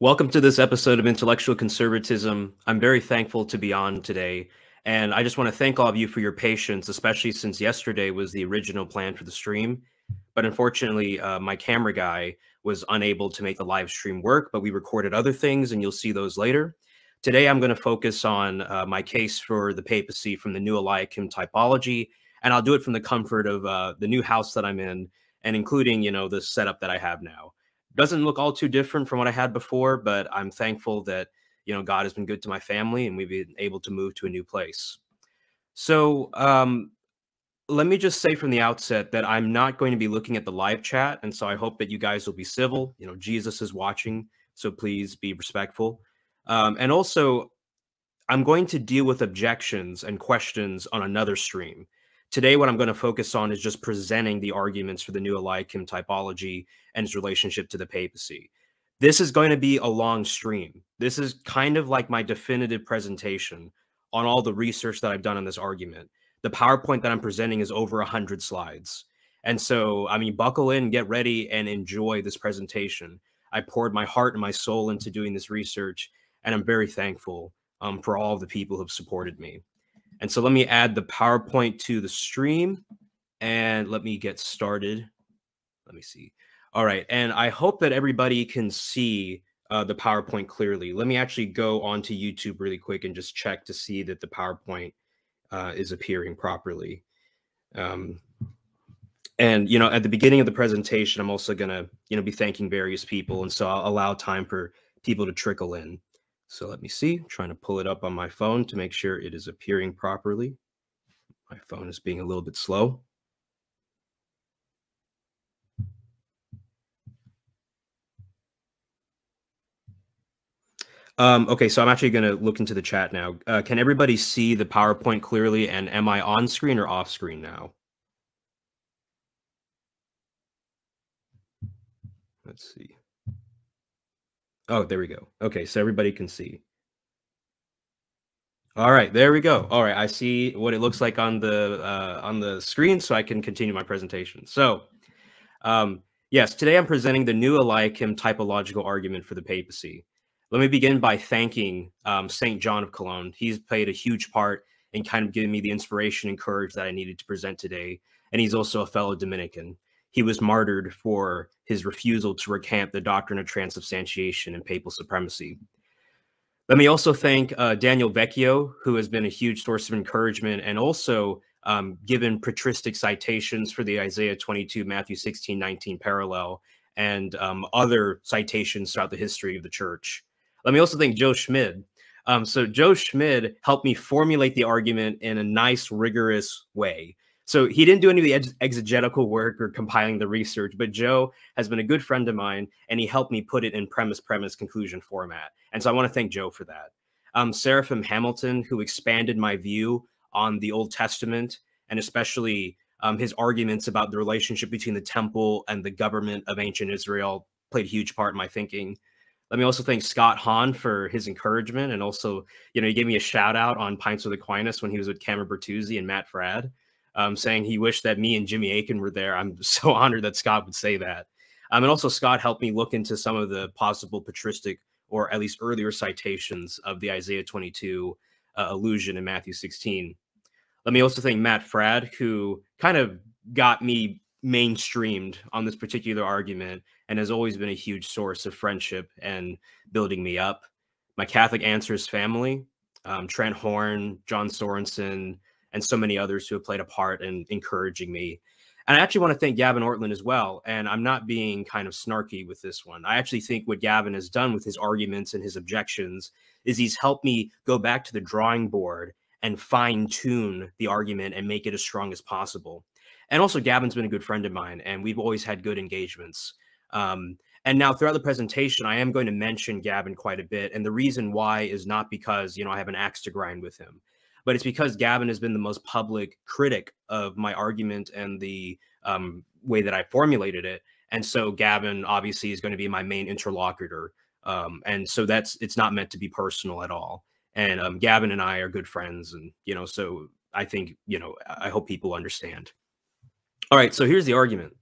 Welcome to this episode of Intellectual Conservatism. I'm very thankful to be on today, and I just want to thank all of you for your patience, especially since yesterday was the original plan for the stream. But unfortunately, my camera guy was unable to make the live stream work, but we recorded other things, and you'll see those later. Today, I'm going to focus on my case for the papacy from the new Eliakim typology, and I'll do it from the comfort of the new house that I'm in, and including, the setup that I have now. Doesn't look all too different from what I had before, but I'm thankful that, God has been good to my family and we've been able to move to a new place. So let me just say from the outset that I'm not going to be looking at the live chat. And so I hope that you guys will be civil. Jesus is watching, so please be respectful. And also, I'm going to deal with objections and questions on another stream. Today, what I'm going to focus on is just presenting the arguments for the new Eliakim typology and its relationship to the papacy. This is going to be a long stream. This is kind of like my definitive presentation on all the research that I've done on this argument. The PowerPoint that I'm presenting is over 100 slides. And so, buckle in, get ready, and enjoy this presentation. I poured my heart and my soul into doing this research, and I'm very thankful for all of the people who've supported me. And so let me add the PowerPoint to the stream and let me get started. Let me see. All right. And I hope that everybody can see the PowerPoint clearly. Let me actually go onto YouTube really quick and just check to see that the PowerPoint is appearing properly. And, at the beginning of the presentation, I'm also going to, be thanking various people. And so I'll allow time for people to trickle in. So let me see, I'm trying to pull it up on my phone to make sure it is appearing properly. My phone is being a little bit slow. Okay, so I'm actually going to look into the chat now. Can everybody see the PowerPoint clearly? And am I on screen or off screen now? Let's see. Oh, there we go. Okay, so everybody can see. All right, there we go. All right, I see what it looks like on the screen, so I can continue my presentation. So, yes, today I'm presenting the new Eliakim typological argument for the papacy. Let me begin by thanking St. John of Cologne. He's played a huge part in kind of giving me the inspiration and courage that I needed to present today, and he's also a fellow Dominican. He was martyred for his refusal to recant the doctrine of transubstantiation and papal supremacy. Let me also thank Daniel Vecchio, who has been a huge source of encouragement and also given patristic citations for the Isaiah 22, Matthew 16, 19 parallel, and other citations throughout the history of the church. Let me also thank Joe Schmid. So Joe Schmid helped me formulate the argument in a nice, rigorous way. So he didn't do any of the exegetical work or compiling the research, but Joe has been a good friend of mine, and he helped me put it in premise, conclusion format. And so I want to thank Joe for that. Seraphim Hamilton, who expanded my view on the Old Testament, and especially his arguments about the relationship between the temple and the government of ancient Israel, played a huge part in my thinking. Let me also thank Scott Hahn for his encouragement, and also, he gave me a shout out on Pints with Aquinas when he was with Cameron Bertuzzi and Matt Frad, saying he wished that me and Jimmy Akin were there. I'm so honored that Scott would say that. And also Scott helped me look into some of the possible patristic or at least earlier citations of the Isaiah 22 allusion in Matthew 16. Let me also thank Matt Frad, who kind of got me mainstreamed on this particular argument and has always been a huge source of friendship and building me up. My Catholic Answers family, Trent Horn, John Sorensen, and so many others who have played a part in encouraging me. And I actually want to thank Gavin Ortland as well. And I'm not being kind of snarky with this one. I actually think what Gavin has done with his arguments and his objections is he's helped me go back to the drawing board and fine tune the argument and make it as strong as possible. And also Gavin's been a good friend of mine, and we've always had good engagements. And now throughout the presentation, I am going to mention Gavin quite a bit. And the reason why is not because, I have an axe to grind with him, but it's because Gavin has been the most public critic of my argument and the way that I formulated it. And so Gavin obviously is going to be my main interlocutor. And so it's not meant to be personal at all. And Gavin and I are good friends. And, so I think, I hope people understand. All right, so here's the argument.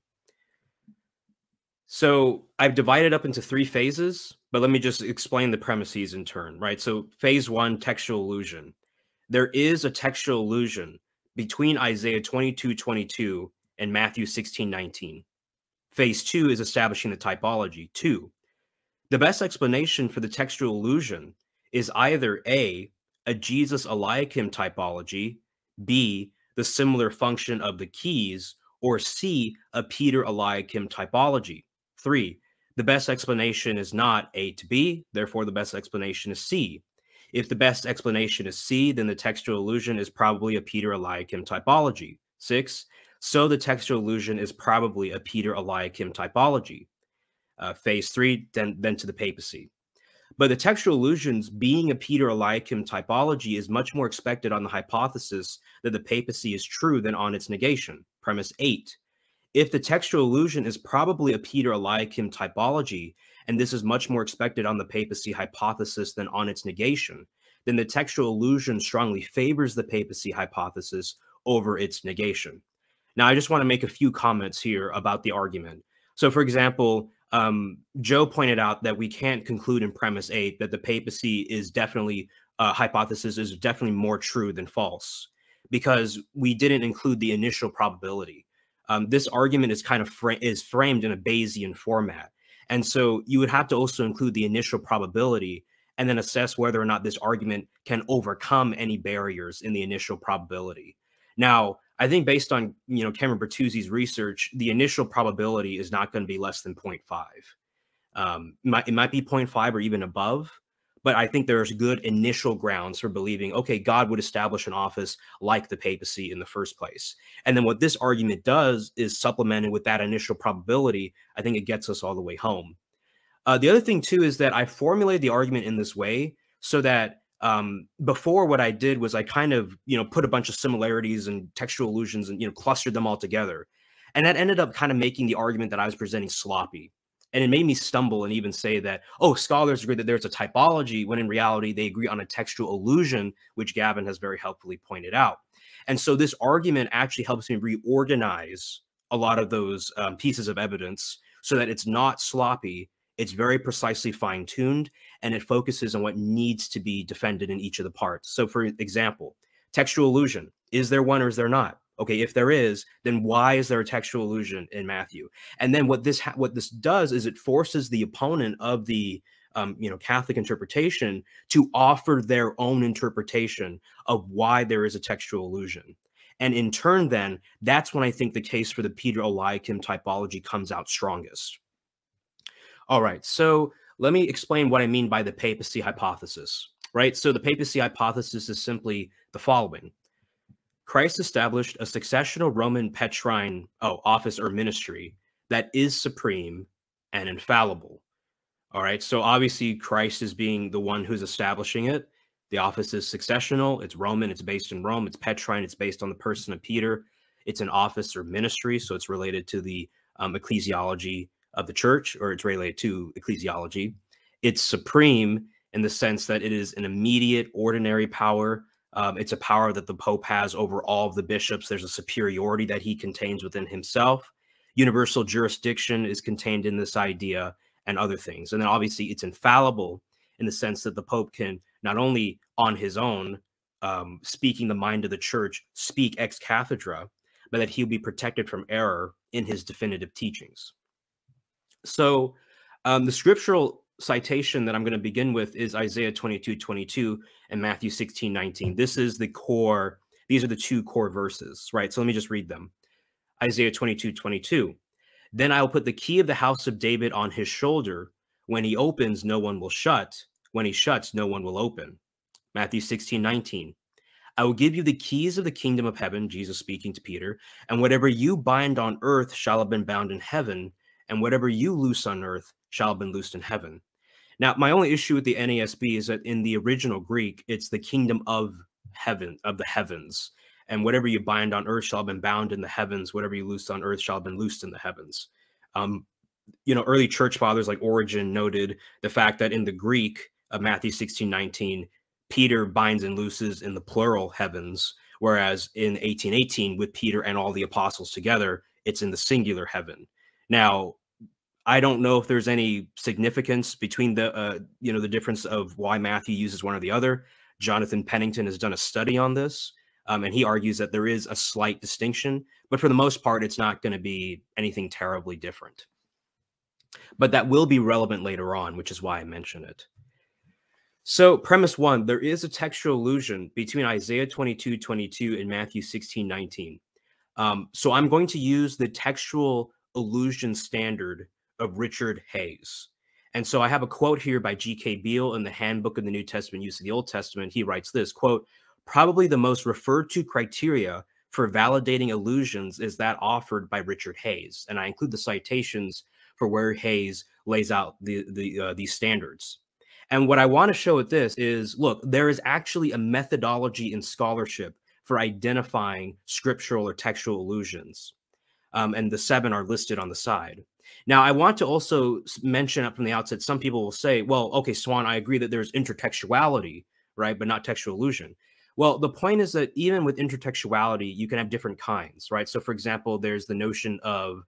So I've divided up into 3 phases, but let me just explain the premises in turn, right? So phase 1, textual illusion. There is a textual illusion between Isaiah 22:22 and Matthew 16:19. Phase 2 is establishing the typology. 2, the best explanation for the textual illusion is either a Jesus Eliakim typology, B, the similar function of the keys, or C, a Peter Eliakim typology. 3, the best explanation is not A to B, therefore the best explanation is C. If the best explanation is C, then the textual illusion is probably a Peter Eliakim typology. 6, so the textual illusion is probably a Peter Eliakim typology. Phase 3, then to the papacy. But the textual illusions being a Peter Eliakim typology is much more expected on the hypothesis that the papacy is true than on its negation. Premise 8. If the textual illusion is probably a Peter Eliakim typology, and this is much more expected on the papacy hypothesis than on its negation, then the textual illusion strongly favors the papacy hypothesis over its negation. Now, I just want to make a few comments here about the argument. So, for example, Joe pointed out that we can't conclude in premise 8 that the papacy is definitely hypothesis is definitely more true than false because we didn't include the initial probability. This argument is kind of framed in a Bayesian format, and so you would have to also include the initial probability and then assess whether or not this argument can overcome any barriers in the initial probability. Now, I think based on Cameron Bertuzzi's research, the initial probability is not going to be less than 0.5. It might be 0.5 or even above, but I think there's good initial grounds for believing, okay, God would establish an office like the papacy in the first place. And then what this argument does is supplemented with that initial probability. I think it gets us all the way home. The other thing too is that I formulated the argument in this way so that before what I did was I kind of, put a bunch of similarities and textual illusions and, clustered them all together. And that ended up kind of making the argument that I was presenting sloppy. And it made me stumble and even say that, oh, scholars agree that there's a typology, when in reality, they agree on a textual illusion, which Gavin has very helpfully pointed out. And so this argument actually helps me reorganize a lot of those pieces of evidence so that it's not sloppy. It's very precisely fine-tuned, and it focuses on what needs to be defended in each of the parts. So, for example, textual illusion. Is there one or is there not? Okay, if there is, then why is there a textual illusion in Matthew? And then what this does is it forces the opponent of the Catholic interpretation to offer their own interpretation of why there is a textual illusion. And in turn, then, that's when I think the case for the Peter Eliakim typology comes out strongest. All right, so let me explain what I mean by the papacy hypothesis, right? So the papacy hypothesis is simply the following. Christ established a successional Roman Petrine office or ministry that is supreme and infallible. All right, so obviously Christ is being the one who's establishing it. The office is successional, it's Roman, it's based in Rome, it's Petrine, it's based on the person of Peter. It's an office or ministry, so it's related to the ecclesiology of the church, or it's related to ecclesiology. It's supreme in the sense that it is an immediate, ordinary power. It's a power that the Pope has over all of the bishops. There's a superiority that he contains within himself. Universal jurisdiction is contained in this idea and other things. And then obviously it's infallible in the sense that the Pope can not only on his own, speaking the mind of the church, speak ex cathedra, but that he'll be protected from error in his definitive teachings. So the scriptural citation that I'm going to begin with is Isaiah 22:22 and Matthew 16:19. This is the core. These are the two core verses, right? So let me just read them. Isaiah 22:22. Then I will put the key of the house of David on his shoulder. When he opens, no one will shut. When he shuts, no one will open. Matthew 16:19. I will give you the keys of the kingdom of heaven, Jesus speaking to Peter, and whatever you bind on earth shall have been bound in heaven, and whatever you loose on earth shall have been loosed in heaven. Now, my only issue with the NASB is that in the original Greek, it's the kingdom of heaven, of the heavens. And whatever you bind on earth shall have been bound in the heavens. Whatever you loose on earth shall have been loosed in the heavens. Early church fathers like Origen noted the fact that in the Greek of Matthew 16:19, Peter binds and looses in the plural heavens, whereas in 18:18 with Peter and all the apostles together, it's in the singular heaven. Now, I don't know if there's any significance between the the difference of why Matthew uses one or the other. Jonathan Pennington has done a study on this, and he argues that there is a slight distinction, but for the most part, it's not going to be anything terribly different. But that will be relevant later on, which is why I mention it. So premise one, there is a textual allusion between Isaiah 22:22 and Matthew 16:19. So I'm going to use the textual allusion standard of Richard Hayes. And so I have a quote here by G.K. Beale in the Handbook of the New Testament Use of the Old Testament. He writes this, quote, probably the most referred to criteria for validating allusions is that offered by Richard Hayes. And I include the citations for where Hayes lays out these standards. And what I want to show with this is, look, there is actually a methodology in scholarship for identifying scriptural or textual allusions. And the 7 are listed on the side. Now, I want to also mention up from the outset, some people will say, well, okay, Swan, I agree that there's intertextuality, right, but not textual allusion. Well, the point is that even with intertextuality, you can have different kinds, right? So, for example, there's the notion of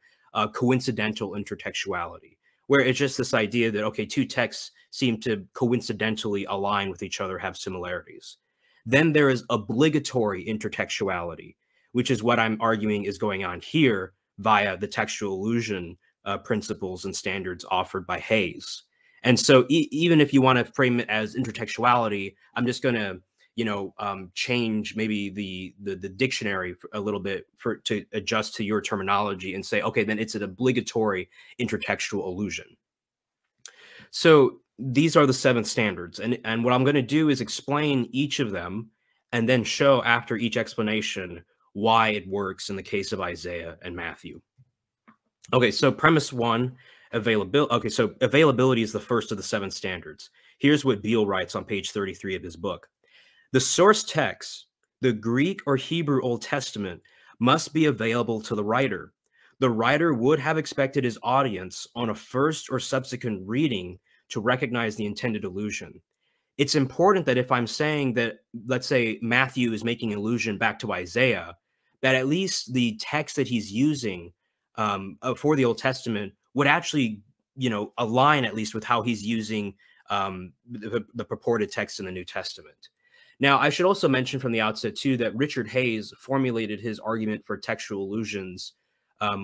coincidental intertextuality, where it's just this idea that, okay, two texts seem to coincidentally align with each other, have similarities. Then there is obligatory intertextuality, which is what I'm arguing is going on here via the textual allusion principles and standards offered by Hayes. And so even if you want to frame it as intertextuality, I'm just going to, change maybe the dictionary a little bit to adjust to your terminology and say, okay, then it's an obligatory intertextual allusion. So these are the 7 standards. And what I'm going to do is explain each of them and then show after each explanation why it works in the case of Isaiah and Matthew. Okay, so premise 1, availability. Okay, so availability is the first of the 7 standards. Here's what Beale writes on page 33 of his book. The source text, the Greek or Hebrew Old Testament, must be available to the writer. The writer would have expected his audience on a first or subsequent reading to recognize the intended allusion. It's important that if I'm saying that, let's say Matthew is making an allusion back to Isaiah, that at least the text that he's using for the Old Testament would actually, align at least with how he's using the purported text in the New Testament. Now, I should also mention from the outset, too, that Richard Hayes formulated his argument for textual allusions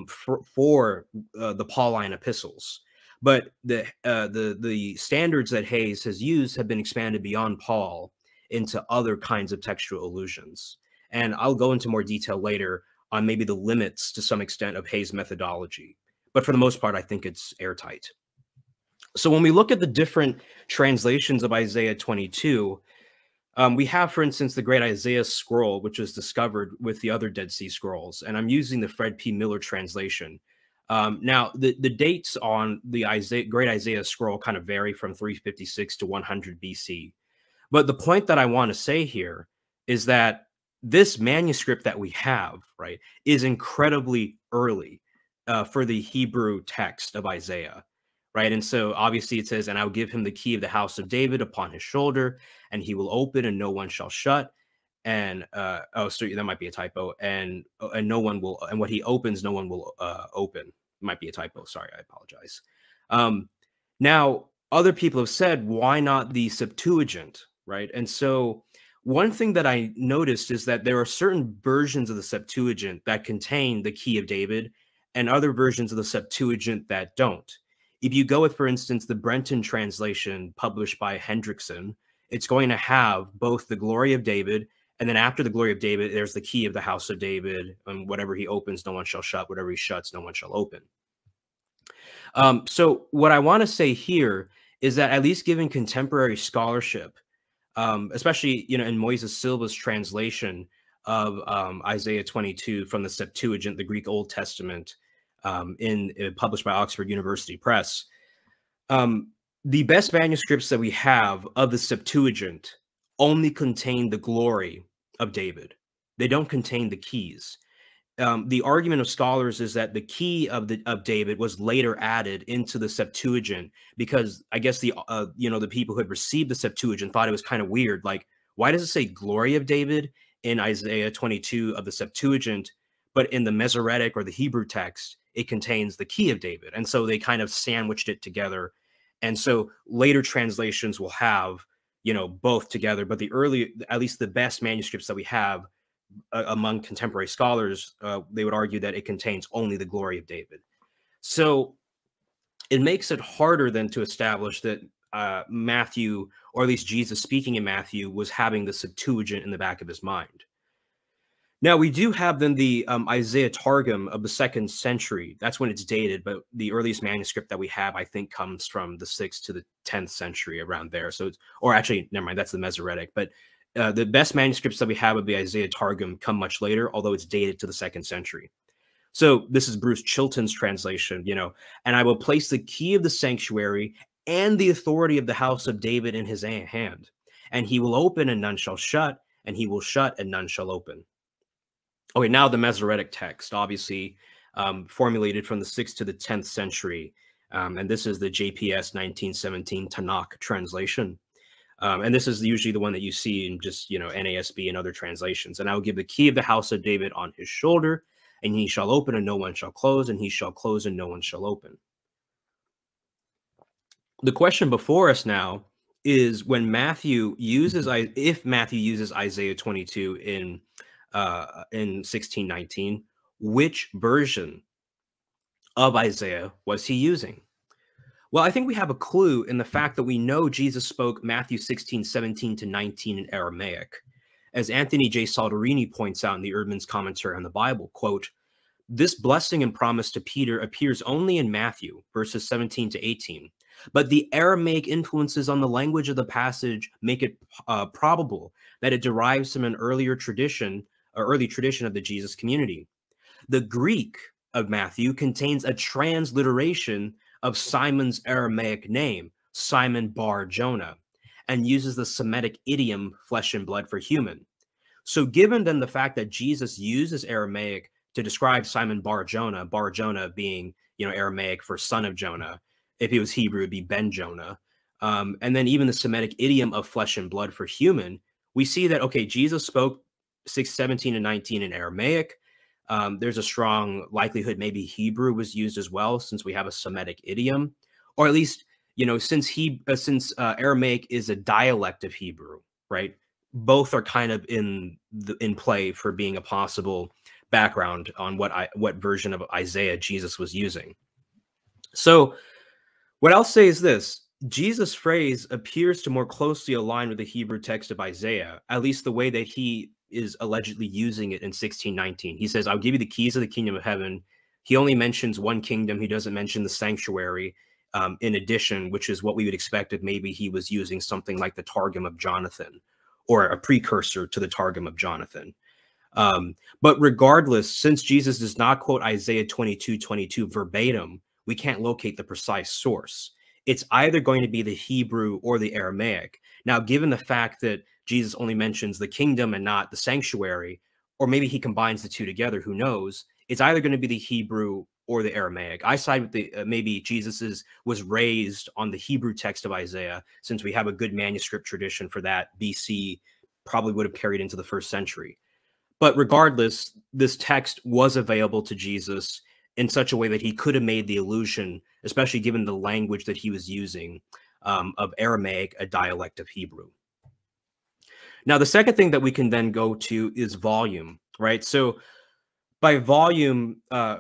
for the Pauline epistles. But the standards that Hayes has used have been expanded beyond Paul into other kinds of textual allusions. And I'll go into more detail later on maybe the limits to some extent of Hayes' methodology. But for the most part, I think it's airtight. So when we look at the different translations of Isaiah 22, we have, for instance, the Great Isaiah Scroll, which was discovered with the other Dead Sea Scrolls. And I'm using the Fred P. Miller translation. Now, the dates on the Great Isaiah Scroll kind of vary from 356 to 100 BC. But the point that I want to say here is that this manuscript that we have, right, is incredibly early for the Hebrew text of Isaiah, right? And so obviously it says, and I will give him the key of the house of David upon his shoulder, and he will open and no one shall shut. And oh, sorry, that might be a typo. And no one will, and what he opens, no one will open. Might be a typo. Sorry, I apologize. Now, other people have said, why not the Septuagint, right? And so one thing that I noticed is that there are certain versions of the Septuagint that contain the key of David and other versions of the Septuagint that don't. If you go with, for instance, the Brenton translation published by Hendrickson, it's going to have both the glory of David, and then after the glory of David, there's the key of the house of David, and whatever he opens, no one shall shut. Whatever he shuts, no one shall open. So what I want to say here is that at least given contemporary scholarship, especially in Moises Silva's translation of Isaiah 22 from the Septuagint, the Greek Old Testament, published by Oxford University Press, the best manuscripts that we have of the Septuagint only contain the glory of David. They don't contain the keys. The argument of scholars is that the key of David was later added into the Septuagint because I guess the people who had received the Septuagint thought it was kind of weird. Like, why does it say glory of David in Isaiah 22 of the Septuagint, but in the Masoretic or the Hebrew text, it contains the key of David. And so they kind of sandwiched it together. And so later translations will have, you know, both together, but the early, at least the best manuscripts that we have among contemporary scholars, they would argue that it contains only the glory of David. So it makes it harder then to establish that Matthew, or at least Jesus speaking in Matthew, was having the Septuagint in the back of his mind. Now, we do have then the Isaiah Targum of the 2nd century. That's when it's dated, but the earliest manuscript that we have, I think, comes from the 6th to the 10th century, around there. So, or actually, never mind, that's the Masoretic. But the best manuscripts that we have of the Isaiah Targum come much later, although it's dated to the 2nd century. So this is Bruce Chilton's translation, you know, and I will place the key of the sanctuary and the authority of the house of David in his hand, and he will open and none shall shut, and he will shut and none shall open. Okay, now the Masoretic text, obviously formulated from the 6th to the 10th century. And this is the JPS 1917 Tanakh translation. And this is usually the one that you see in just, you know, NASB and other translations. And I will give the key of the house of David on his shoulder, and he shall open and no one shall close, and he shall close and no one shall open. The question before us now is, when Matthew uses, if Matthew uses Isaiah 22 in 1619, which version of Isaiah was he using? Well, I think we have a clue in the fact that we know Jesus spoke Matthew 16:17 to 19 in Aramaic. As Anthony J. Saldarini points out in the Erdman's commentary on the Bible, quote, this blessing and promise to Peter appears only in Matthew, verses 17 to 18. But the Aramaic influences on the language of the passage make it probable that it derives from an early tradition of the Jesus community. The Greek of Matthew contains a transliteration of Simon's Aramaic name, Simon Bar Jonah, and uses the Semitic idiom flesh and blood for human. So given then the fact that Jesus uses Aramaic to describe Simon Bar Jonah being, you know, Aramaic for son of Jonah, if he was Hebrew, it'd be Ben Jonah. And then even the Semitic idiom of flesh and blood for human, we see that, okay, Jesus spoke 6:17 and 19 in Aramaic. There's a strong likelihood maybe Hebrew was used as well, since we have a Semitic idiom, or at least, you know, since Aramaic is a dialect of Hebrew, right? Both are kind of in play for being a possible background on what version of Isaiah Jesus was using. So what I'll say is this: Jesus' phrase appears to more closely align with the Hebrew text of Isaiah, at least the way that he is allegedly using it in 1619. He says, I'll give you the keys of the kingdom of heaven. He only mentions one kingdom. He doesn't mention the sanctuary in addition, which is what we would expect if maybe he was using something like the Targum of Jonathan, or a precursor to the Targum of Jonathan. But regardless, since Jesus does not quote Isaiah 22:22 verbatim, we can't locate the precise source. It's either going to be the Hebrew or the Aramaic. Now, given the fact that Jesus only mentions the kingdom and not the sanctuary, or maybe he combines the two together, who knows? It's either going to be the Hebrew or the Aramaic. I side with the maybe Jesus was raised on the Hebrew text of Isaiah, since we have a good manuscript tradition for that. BC probably would have carried into the 1st century. But regardless, this text was available to Jesus in such a way that he could have made the allusion, especially given the language that he was using of Aramaic, a dialect of Hebrew. Now, the second thing that we can then go to is volume, right? So by volume,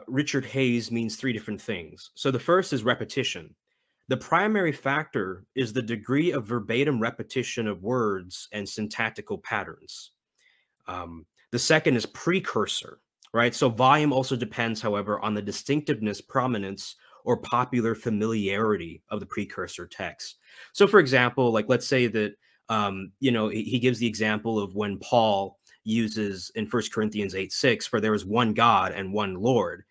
Richard Hayes means 3 different things. So the first is repetition. The primary factor is the degree of verbatim repetition of words and syntactical patterns. The second is precursor, right? So volume also depends, however, on the distinctiveness, prominence, or popular familiarity of the precursor text. So for example, like let's say that, you know, he gives the example of when Paul uses in 1 Corinthians 8:6, for there is one God and one Lord.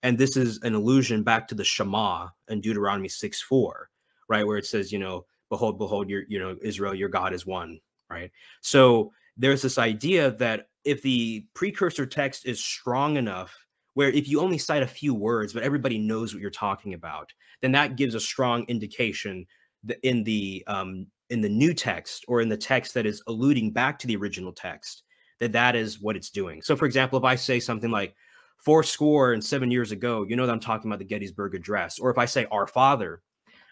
And this is an allusion back to the Shema in Deuteronomy 6:4, right? Where it says, you know, behold, Israel, your God is one, right? So there's this idea that if the precursor text is strong enough, where if you only cite a few words, but everybody knows what you're talking about, then that gives a strong indication that in the new text, or in the text that is alluding back to the original text, that is what it's doing. So for example, if I say something like, 407 years ago, you know that I'm talking about the Gettysburg Address. Or if I say Our Father,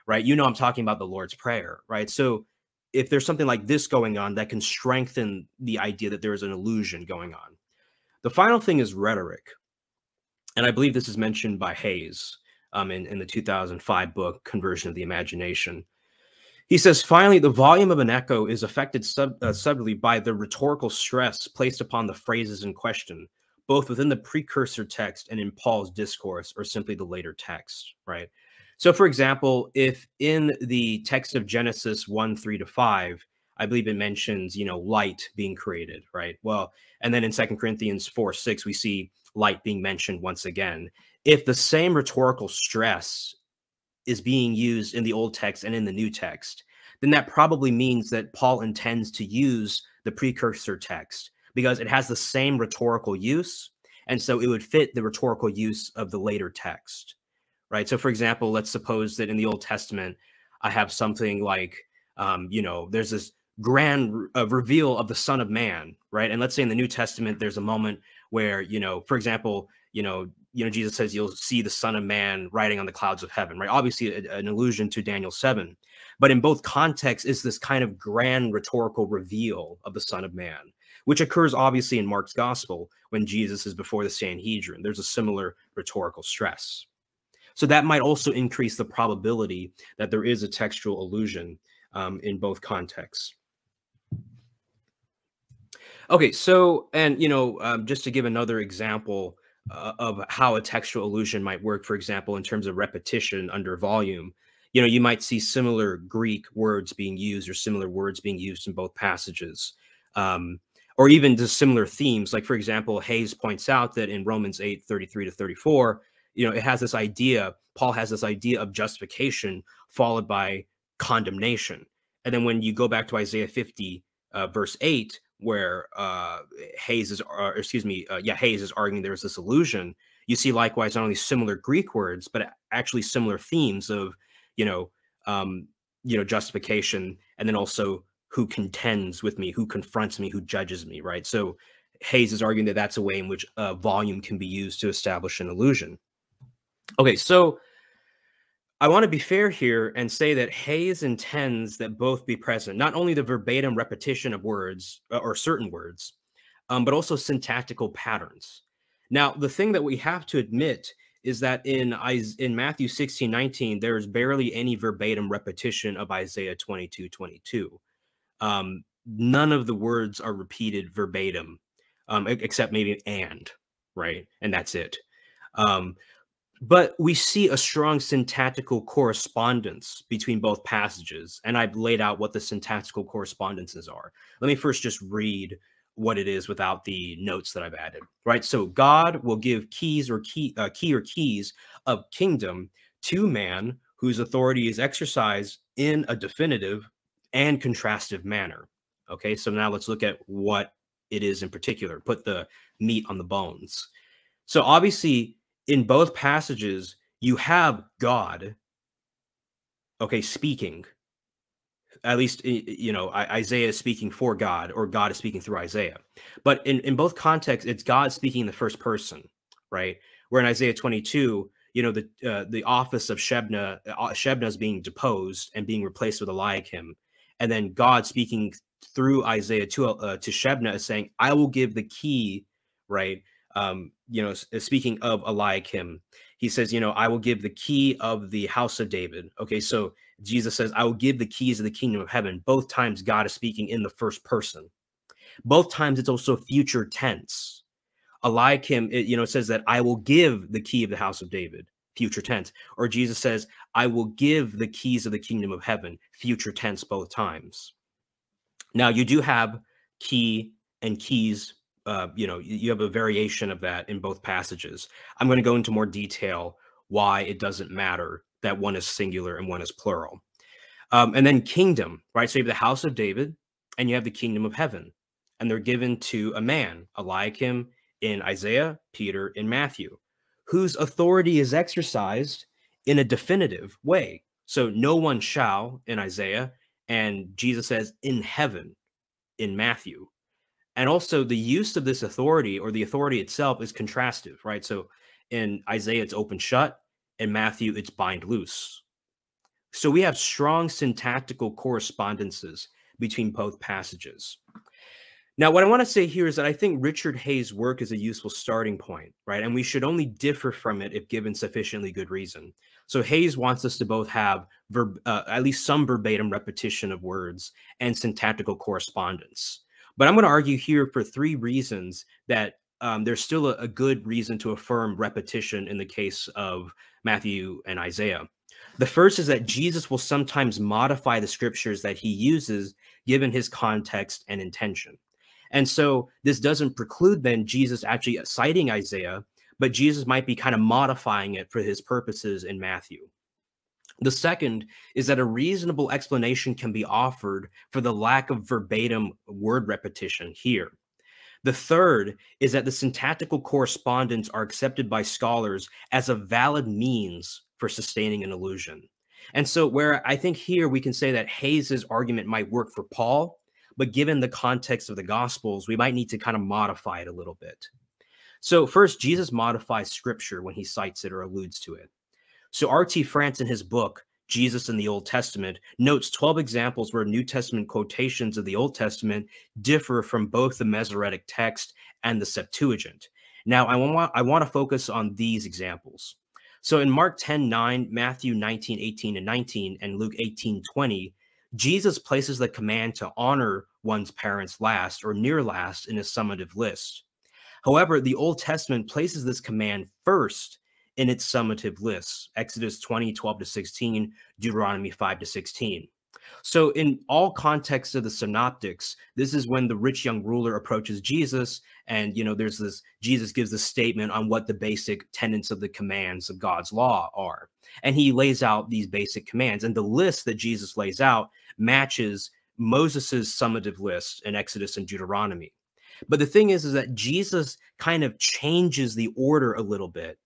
right, you know I'm talking about the Lord's Prayer, right? So if there's something like this going on, that can strengthen the idea that there is an illusion going on. The final thing is rhetoric. And I believe this is mentioned by Hayes in the 2005 book, Conversion of the Imagination. He says, finally, the volume of an echo is affected subtly by the rhetorical stress placed upon the phrases in question, both within the precursor text and in Paul's discourse, or simply the later text, right? So, for example, if in the text of Genesis 1:3-5, I believe it mentions, light being created, right? Well, and then in 2 Corinthians 4:6, we see light being mentioned once again. If the same rhetorical stress is being used in the old text and in the new text, then that probably means that Paul intends to use the precursor text because it has the same rhetorical use. And so it would fit the rhetorical use of the later text, right? So for example, let's suppose that in the Old Testament, I have something like, there's this grand reveal of the Son of Man, right? And let's say in the New Testament, there's a moment where, for example, Jesus says you'll see the Son of Man riding on the clouds of heaven, right? Obviously an allusion to Daniel 7. But in both contexts is this kind of grand rhetorical reveal of the Son of Man, which occurs obviously in Mark's gospel when Jesus is before the Sanhedrin. There's a similar rhetorical stress. So that might also increase the probability that there is a textual allusion in both contexts. Okay, so, and, just to give another example of how a textual allusion might work, for example, in terms of repetition under volume, you might see similar Greek words being used or similar words being used in both passages, or even just similar themes. Like, for example, Hayes points out that in Romans 8:33-34, it has this idea, Paul has this idea of justification followed by condemnation. And then when you go back to Isaiah 50, verse 8, where Hayes is arguing there's this illusion, you see likewise not only similar Greek words, but actually similar themes of, justification, and then also who contends with me, who confronts me, who judges me, right? So Hayes is arguing that that's a way in which volume can be used to establish an illusion. Okay, so I want to be fair here and say that Hayes intends that both be present, not only the verbatim repetition of words or certain words, but also syntactical patterns. Now, the thing that we have to admit is that in Matthew 16:19, there's barely any verbatim repetition of Isaiah 22:22. None of the words are repeated verbatim, except maybe "and," right? And that's it. But we see a strong syntactical correspondence between both passages, and I've laid out what the syntactical correspondences are. Let me first just read what it is without the notes that I've added, right? So God will give key or keys of kingdom to man whose authority is exercised in a definitive and contrastive manner. Okay, so now let's look at what it is in particular, put the meat on the bones. So obviously, in both passages, you have God, okay, speaking. At least, Isaiah is speaking for God, or God is speaking through Isaiah. But in both contexts, it's God speaking in the first person, right? Where in Isaiah 22, the office of Shebna is being deposed and being replaced with Eliakim. And then God speaking through Isaiah to Shebna is saying, I will give the key, right? Speaking of Eliakim, he says, I will give the key of the house of David. Okay, so Jesus says, I will give the keys of the kingdom of heaven. Both times God is speaking in the first person. Both times it's also future tense. Eliakim, it says that I will give the key of the house of David, future tense. Or Jesus says, I will give the keys of the kingdom of heaven, future tense, both times. Now, you do have key and keys. You have a variation of that in both passages. I'm going to go into more detail why it doesn't matter that one is singular and one is plural. And then kingdom, right? So you have the house of David and you have the kingdom of heaven, and they're given to a man, Eliakim in Isaiah, Peter in Matthew, whose authority is exercised in a definitive way. So no one shall in Isaiah, and Jesus says in heaven in Matthew. And also the use of this authority, or the authority itself, is contrastive, right? So in Isaiah, it's open shut. In Matthew, it's bind loose. So we have strong syntactical correspondences between both passages. Now, what I want to say here is that I think Richard Hayes' work is a useful starting point, right? And we should only differ from it if given sufficiently good reason. So Hayes wants us to both have at least some verbatim repetition of words and syntactical correspondence. But I'm going to argue here for 3 reasons that there's still a good reason to affirm repetition in the case of Matthew and Isaiah. The first is that Jesus will sometimes modify the scriptures that he uses given his context and intention. And so this doesn't preclude then Jesus actually citing Isaiah, but Jesus might be kind of modifying it for his purposes in Matthew. The second is that a reasonable explanation can be offered for the lack of verbatim word repetition here. The third is that the syntactical correspondence are accepted by scholars as a valid means for sustaining an illusion. And so where I think here we can say that Hayes's argument might work for Paul, but given the context of the Gospels, we might need to kind of modify it a little bit. So first, Jesus modifies scripture when he cites it or alludes to it. So R.T. France in his book, Jesus in the Old Testament, notes 12 examples where New Testament quotations of the Old Testament differ from both the Masoretic text and the Septuagint. Now, I want to focus on these examples. So in Mark 10:9, Matthew 19:18 and 19, and Luke 18:20, Jesus places the command to honor one's parents last or near last in a summative list. However, the Old Testament places this command first in its summative lists, Exodus 20:12-16, Deuteronomy 5-16. So in all contexts of the synoptics, this is when the rich young ruler approaches Jesus, and there's this, Jesus gives a statement on what the basic tenets of the commands of God's law are. And he lays out these basic commands, and the list that Jesus lays out matches Moses's summative list in Exodus and Deuteronomy. But the thing is that Jesus kind of changes the order a little bit.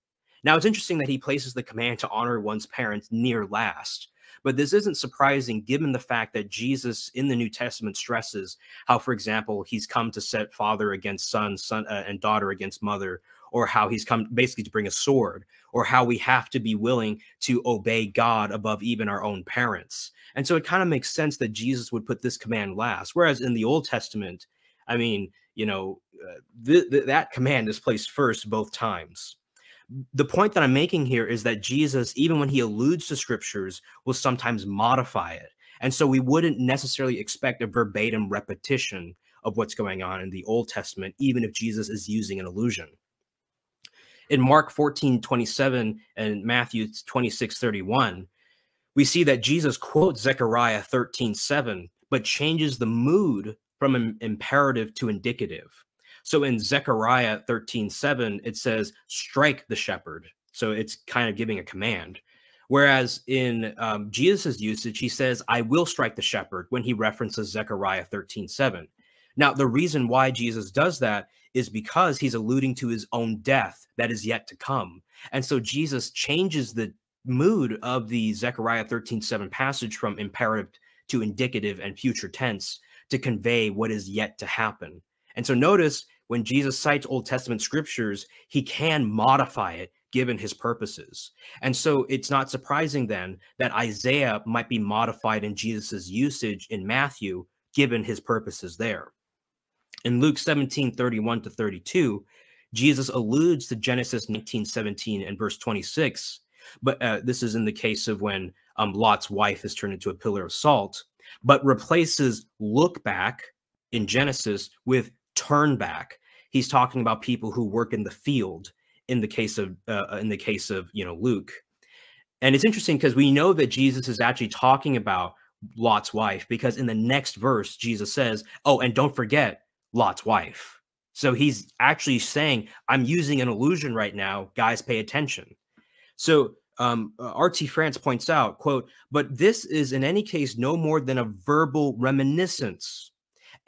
Now, it's interesting that he places the command to honor one's parents near last, but this isn't surprising given the fact that Jesus in the New Testament stresses how, for example, he's come to set father against son, and daughter against mother, or how he's come basically to bring a sword, or how we have to be willing to obey God above even our own parents. And so it kind of makes sense that Jesus would put this command last, whereas in the Old Testament, I mean, that command is placed first both times. The point that I'm making here is that Jesus, even when he alludes to scriptures, will sometimes modify it. And so we wouldn't necessarily expect a verbatim repetition of what's going on in the Old Testament, even if Jesus is using an allusion. In Mark 14:27 and Matthew 26:31, we see that Jesus quotes Zechariah 13:7, but changes the mood from an imperative to indicative. So in Zechariah 13:7, it says, strike the shepherd. So it's kind of giving a command. Whereas in Jesus' usage, he says, I will strike the shepherd, when he references Zechariah 13:7. Now, the reason why Jesus does that is because he's alluding to his own death that is yet to come. And so Jesus changes the mood of the Zechariah 13:7 passage from imperative to indicative and future tense to convey what is yet to happen. And so notice when Jesus cites Old Testament scriptures, he can modify it given his purposes. And so it's not surprising then that Isaiah might be modified in Jesus's usage in Matthew, given his purposes there. In Luke 17:31-32, Jesus alludes to Genesis 19:17 and verse 26, but this is in the case of when Lot's wife is turned into a pillar of salt, but replaces look back in Genesis with turn back. He's talking about people who work in the field in the case of Luke. And it's interesting because we know that Jesus is actually talking about Lot's wife, because in the next verse Jesus says, oh, and don't forget Lot's wife. So he's actually saying, I'm using an allusion right now, guys, pay attention. So R.T. France points out, quote, but this is in any case no more than a verbal reminiscence.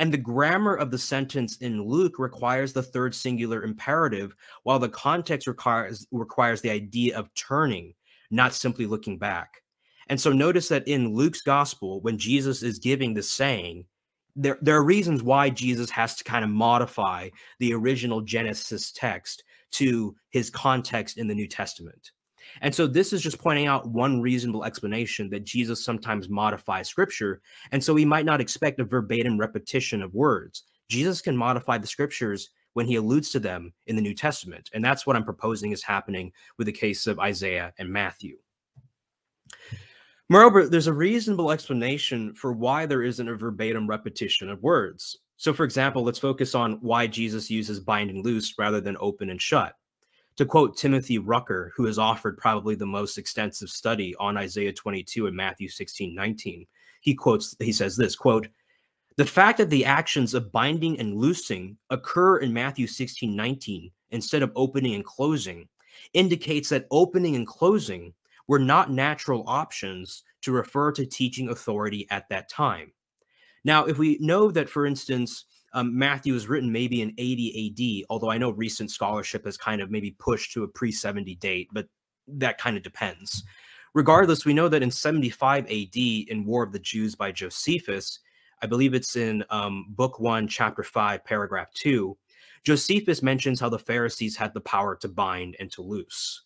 And the grammar of the sentence in Luke requires the third singular imperative, while the context requires the idea of turning, not simply looking back. And so notice that in Luke's gospel, when Jesus is giving the saying, there are reasons why Jesus has to kind of modify the original Genesis text to his context in the New Testament. And so this is just pointing out one reasonable explanation that Jesus sometimes modifies scripture. And so we might not expect a verbatim repetition of words. Jesus can modify the scriptures when he alludes to them in the New Testament. And that's what I'm proposing is happening with the case of Isaiah and Matthew. Moreover, there's a reasonable explanation for why there isn't a verbatim repetition of words. So, for example, let's focus on why Jesus uses bind and loose rather than open and shut. To quote Timothy Rucker, who has offered probably the most extensive study on Isaiah 22 and Matthew 16:19, he says this, quote, "The fact that the actions of binding and loosing occur in Matthew 16:19 instead of opening and closing indicates that opening and closing were not natural options to refer to teaching authority at that time." Now, if we know that, for instance, Matthew was written maybe in 80 AD, although I know recent scholarship has kind of maybe pushed to a pre-70 date, but that kind of depends. Regardless, we know that in 75 AD, in War of the Jews by Josephus, I believe it's in Book 1, Chapter 5, Paragraph 2, Josephus mentions how the Pharisees had the power to bind and to loose.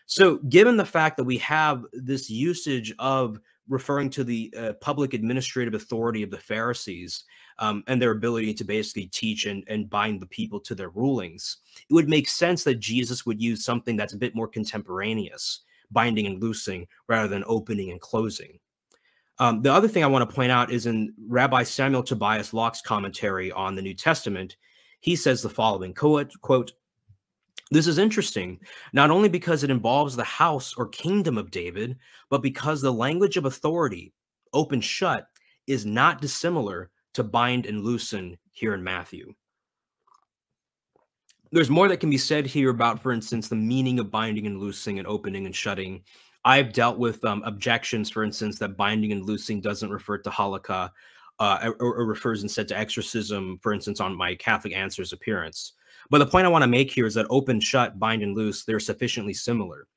So given the fact that we have this usage of referring to the public administrative authority of the Pharisees and their ability to basically teach and bind the people to their rulings, it would make sense that Jesus would use something that's a bit more contemporaneous, binding and loosing, rather than opening and closing. The other thing I want to point out is in Rabbi Samuel Tobias Locke's commentary on the New Testament, he says the following, quote, "This is interesting, not only because it involves the house or kingdom of David, but because the language of authority, open shut, is not dissimilar to bind and loosen here in Matthew." There's more that can be said here about, for instance, the meaning of binding and loosing and opening and shutting. I've dealt with objections, for instance, that binding and loosing doesn't refer to halakha or refers instead to exorcism, for instance, on my Catholic Answers appearance. But the point I want to make here is that open, shut, bind, and loose, they're sufficiently similar.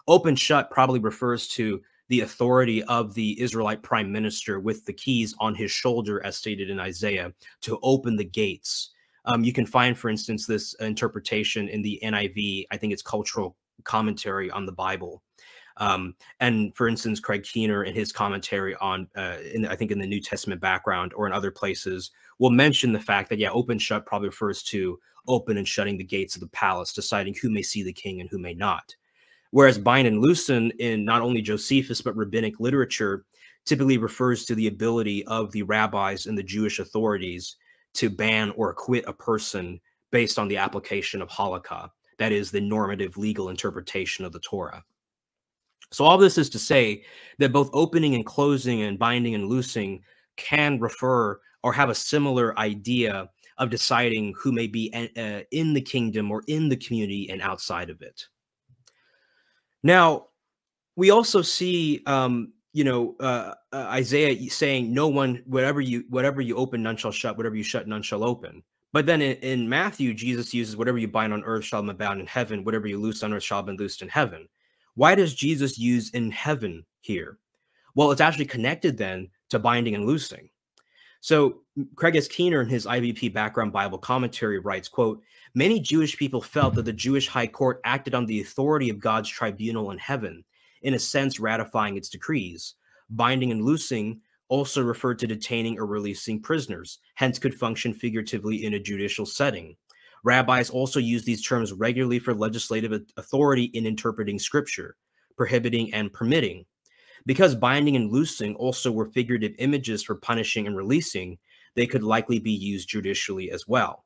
Open, shut probably refers to the authority of the Israelite prime minister with the keys on his shoulder, as stated in Isaiah, to open the gates. You can find, for instance, this interpretation in the NIV, I think it's Cultural Commentary on the Bible. And for instance, Craig Keener in his commentary on, I think in the New Testament background or in other places, will mention the fact that, yeah, open shut probably refers to open and shutting the gates of the palace, deciding who may see the king and who may not. Whereas bind and loosen in not only Josephus, but rabbinic literature typically refers to the ability of the rabbis and the Jewish authorities to ban or acquit a person based on the application of halakha, that is, the normative legal interpretation of the Torah. So all this is to say that both opening and closing and binding and loosing can refer or have a similar idea of deciding who may be in the kingdom or in the community and outside of it. Now, we also see, Isaiah saying, "No one, whatever you open, none shall shut. Whatever you shut, none shall open." But then in Matthew, Jesus uses, "Whatever you bind on earth shall be bound in heaven. Whatever you loose on earth shall be loosed in heaven." Why does Jesus use "in heaven" here? Well, it's actually connected then to binding and loosing. So Craig S. Keener in his IVP Background Bible Commentary writes, quote, "Many Jewish people felt that the Jewish high court acted on the authority of God's tribunal in heaven, in a sense ratifying its decrees. Binding and loosing also referred to detaining or releasing prisoners, hence could function figuratively in a judicial setting. Rabbis also use these terms regularly for legislative authority in interpreting scripture, prohibiting and permitting. Because binding and loosing also were figurative images for punishing and releasing, they could likely be used judicially as well."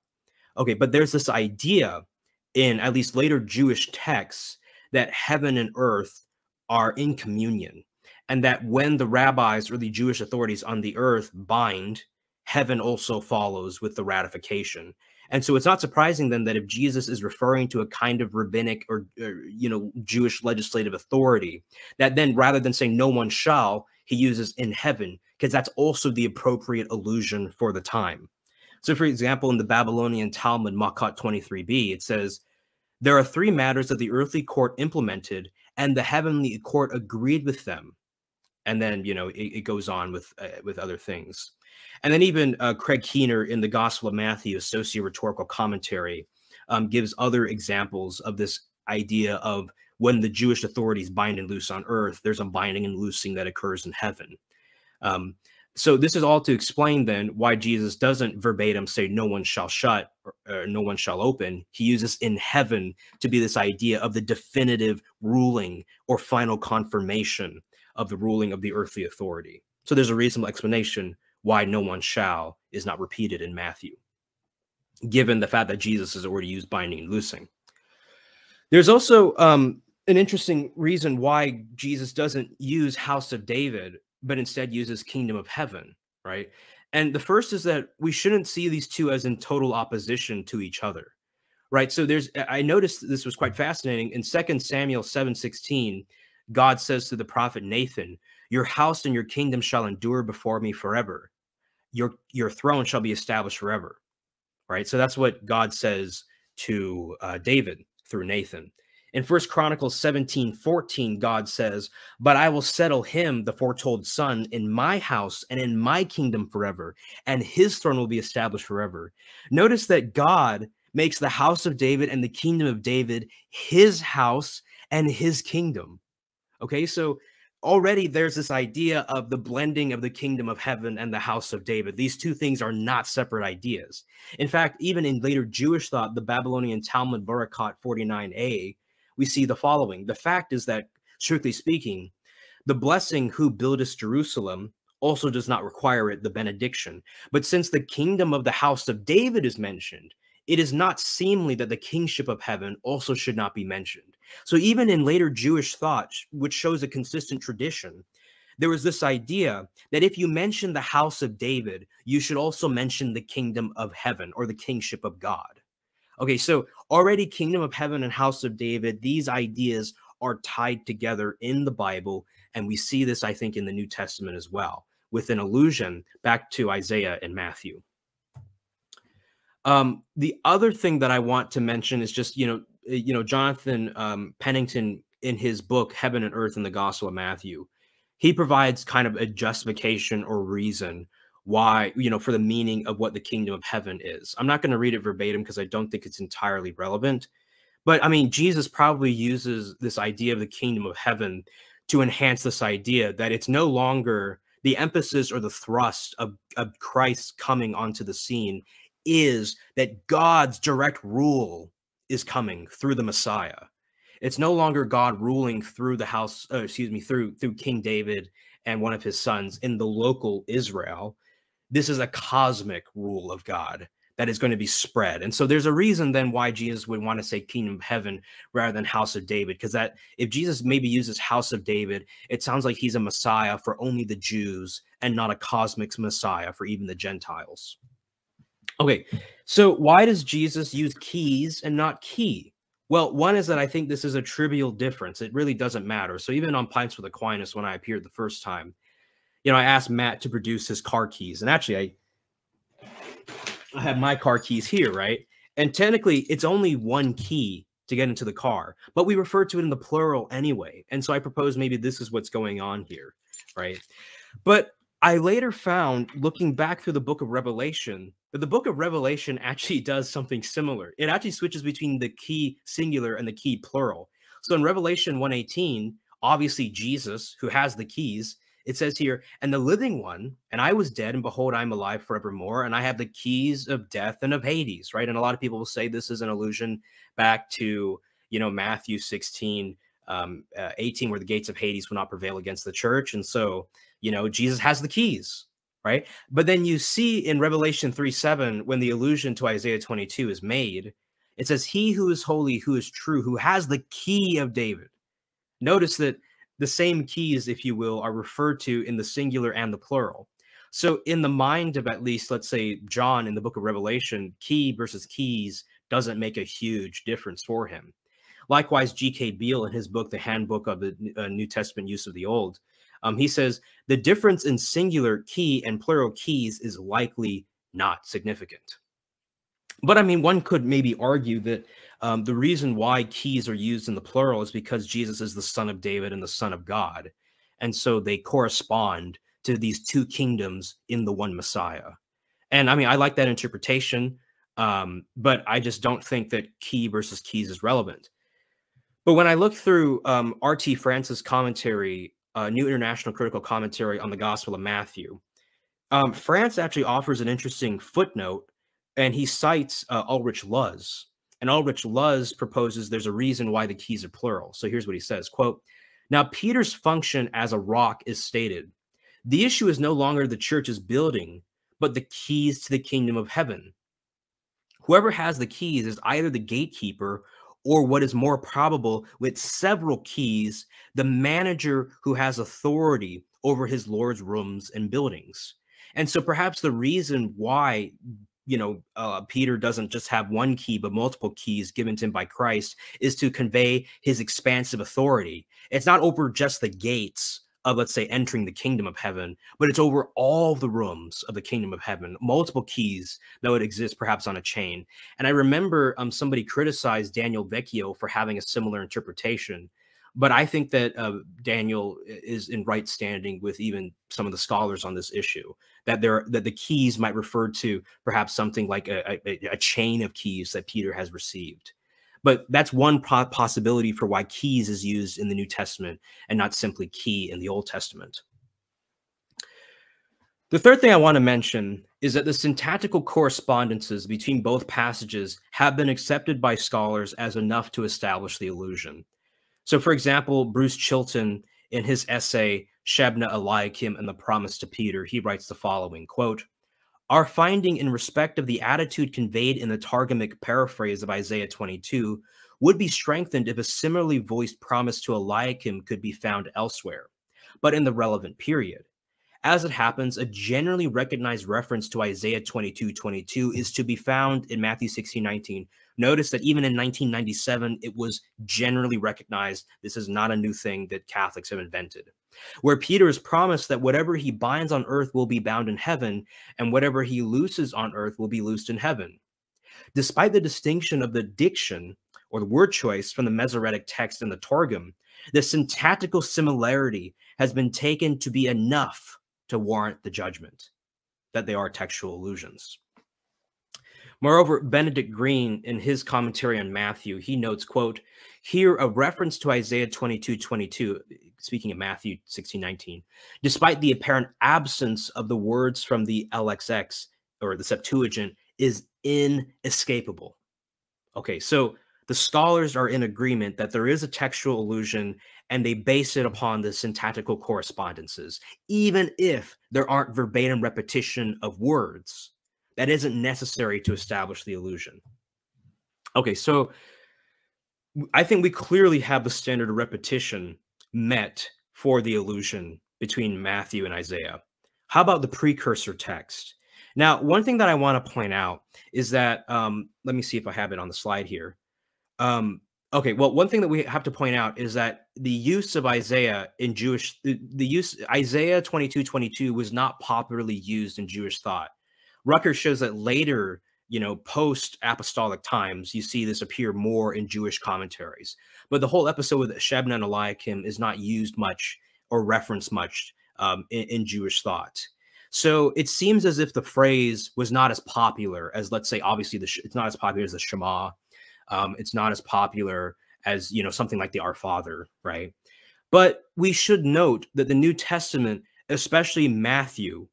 Okay, but there's this idea in at least later Jewish texts that heaven and earth are in communion, and that when the rabbis or the Jewish authorities on the earth bind, heaven also follows with the ratification. And so it's not surprising then that if Jesus is referring to a kind of rabbinic or Jewish legislative authority, that then rather than saying "no one shall," he uses "in heaven," because that's also the appropriate allusion for the time. So for example, in the Babylonian Talmud Makot 23b, it says, "There are three matters that the earthly court implemented, and the heavenly court agreed with them." And then, it goes on with other things. And then even Craig Keener in the Gospel of Matthew, a socio-rhetorical commentary, gives other examples of this idea of when the Jewish authorities bind and loose on earth, there's a binding and loosing that occurs in heaven. So this is all to explain then why Jesus doesn't verbatim say no one shall shut or no one shall open. He uses in heaven to be this idea of the definitive ruling or final confirmation of the ruling of the earthly authority. So there's a reasonable explanation why no one shall is not repeated in Matthew, given the fact that Jesus has already used binding and loosing. There's also an interesting reason why Jesus doesn't use house of David, but instead uses kingdom of heaven, right? And the first is that we shouldn't see these two as in total opposition to each other, right? So I noticed this was quite fascinating. In 2 Samuel 7:16, God says to the prophet Nathan, your house and your kingdom shall endure before me forever. Your throne shall be established forever, right? So that's what God says to David through Nathan. In 1 Chronicles 17:14, God says, but I will settle him, the foretold son, in my house and in my kingdom forever, and his throne will be established forever. Notice that God makes the house of David and the kingdom of David his house and his kingdom. Okay, so already there's this idea of the blending of the kingdom of heaven and the house of David. These two things are not separate ideas. In fact, even in later Jewish thought, the Babylonian Talmud Barakat 49a, we see the following. The fact is that, strictly speaking, the blessing who buildest Jerusalem also does not require it, the benediction. But since the kingdom of the house of David is mentioned, it is not seemly that the kingship of heaven also should not be mentioned. So even in later Jewish thought, which shows a consistent tradition, there was this idea that if you mention the house of David, you should also mention the kingdom of heaven or the kingship of God. Okay, so already kingdom of heaven and house of David, these ideas are tied together in the Bible, and we see this, I think, in the New Testament as well, with an allusion back to Isaiah and Matthew. The other thing that I want to mention is just, Jonathan Pennington, in his book, Heaven and Earth in the Gospel of Matthew, he provides kind of a justification or reason why, for the meaning of what the kingdom of heaven is. I'm not going to read it verbatim because I don't think it's entirely relevant. But I mean, Jesus probably uses this idea of the kingdom of heaven to enhance this idea that it's no longer the emphasis or the thrust of Christ coming onto the scene is that God's direct rule is coming through the Messiah. It's no longer God ruling through the house, through King David and one of his sons in the local Israel. This is a cosmic rule of God that is going to be spread. And so there's a reason then why Jesus would want to say kingdom of heaven rather than house of David, because that if Jesus maybe uses house of David, it sounds like he's a Messiah for only the Jews and not a cosmic Messiah for even the Gentiles. Okay, so why does Jesus use keys and not key? Well, one is that I think this is a trivial difference. It really doesn't matter. So even on Pints with Aquinas, when I appeared the first time, I asked Matt to produce his car keys. And actually, I have my car keys here, right? And technically, it's only one key to get into the car. But we refer to it in the plural anyway. And so I propose maybe this is what's going on here, right? But I later found, looking back through the book of Revelation, that the book of Revelation actually does something similar. It actually switches between the key singular and the key plural. So in Revelation 1:18, obviously Jesus, who has the keys, it says here, and the living one, and I was dead, and behold, I'm alive forevermore, and I have the keys of death and of Hades, right? And a lot of people will say this is an allusion back to, Matthew 16, 18, where the gates of Hades will not prevail against the church. And so, Jesus has the keys, right? But then you see in Revelation 3:7, when the allusion to Isaiah 22 is made, it says, he who is holy, who is true, who has the key of David. Notice that the same keys, if you will, are referred to in the singular and the plural. So in the mind of at least, let's say, John in the book of Revelation, key versus keys doesn't make a huge difference for him. Likewise, G.K. Beale in his book, The Handbook of the New Testament Use of the Old, he says, the difference in singular key and plural keys is likely not significant. But I mean, one could maybe argue that the reason why keys are used in the plural is because Jesus is the Son of David and the Son of God. And so they correspond to these two kingdoms in the one Messiah. And I mean, I like that interpretation, but I just don't think that key versus keys is relevant. But when I look through R.T. Francis' commentary, New International Critical Commentary on the Gospel of Matthew, France actually offers an interesting footnote, and he cites Ulrich Luz. And Ulrich Luz proposes there's a reason why the keys are plural. So here's what he says, quote, "Now Peter's function as a rock is stated. The issue is no longer the church's building, but the keys to the kingdom of heaven. Whoever has the keys is either the gatekeeper or, what is more probable, with several keys, the manager who has authority over his Lord's rooms and buildings." And so perhaps the reason why, Peter doesn't just have one key, but multiple keys given to him by Christ is to convey his expansive authority. It's not over just the gates of, let's say, entering the kingdom of heaven, but it's over all the rooms of the kingdom of heaven, multiple keys that would exist perhaps on a chain. And I remember somebody criticized Daniel Vecchio for having a similar interpretation. But I think that Daniel is in right standing with even some of the scholars on this issue, that the keys might refer to perhaps something like a chain of keys that Peter has received. But that's one possibility for why keys is used in the New Testament and not simply key in the Old Testament. The third thing I want to mention is that the syntactical correspondences between both passages have been accepted by scholars as enough to establish the allusion. So, for example, Bruce Chilton, in his essay, Shebna, Eliakim, and the Promise to Peter, he writes the following, quote, "Our finding in respect of the attitude conveyed in the Targumic paraphrase of Isaiah 22 would be strengthened if a similarly voiced promise to Eliakim could be found elsewhere, but in the relevant period. As it happens, a generally recognized reference to Isaiah 22:22 is to be found in Matthew 16:19. Notice that even in 1997, it was generally recognized. This is not a new thing that Catholics have invented, where Peter is promised that whatever he binds on earth will be bound in heaven, and whatever he looses on earth will be loosed in heaven. Despite the distinction of the diction or the word choice from the Masoretic text and the Targum, the syntactical similarity has been taken to be enough to warrant the judgment that they are textual allusions. Moreover, Benedict Green, in his commentary on Matthew, he notes, quote, "Here a reference to Isaiah 22:22, speaking of Matthew 16:19, despite the apparent absence of the words from the LXX or the Septuagint, is inescapable." Okay, so the scholars are in agreement that there is a textual allusion, and they base it upon the syntactical correspondences. Even if there aren't verbatim repetition of words, that isn't necessary to establish the allusion. Okay, so I think we clearly have the standard of repetition met for the allusion between Matthew and Isaiah. How about the precursor text? Now, one thing that I want to point out is that, let me see if I have it on the slide here. Okay, well, one thing that we have to point out is that the use of Isaiah in Jewish, Isaiah 22:22 was not popularly used in Jewish thought. Rucker shows that later, post-apostolic times, you see this appear more in Jewish commentaries. But the whole episode with Shebna and Eliakim is not used much or referenced much in Jewish thought. So it seems as if the phrase was not as popular as, let's say, obviously, it's not as popular as the Shema. It's not as popular as, something like the Our Father, right? But we should note that the New Testament, especially Matthew,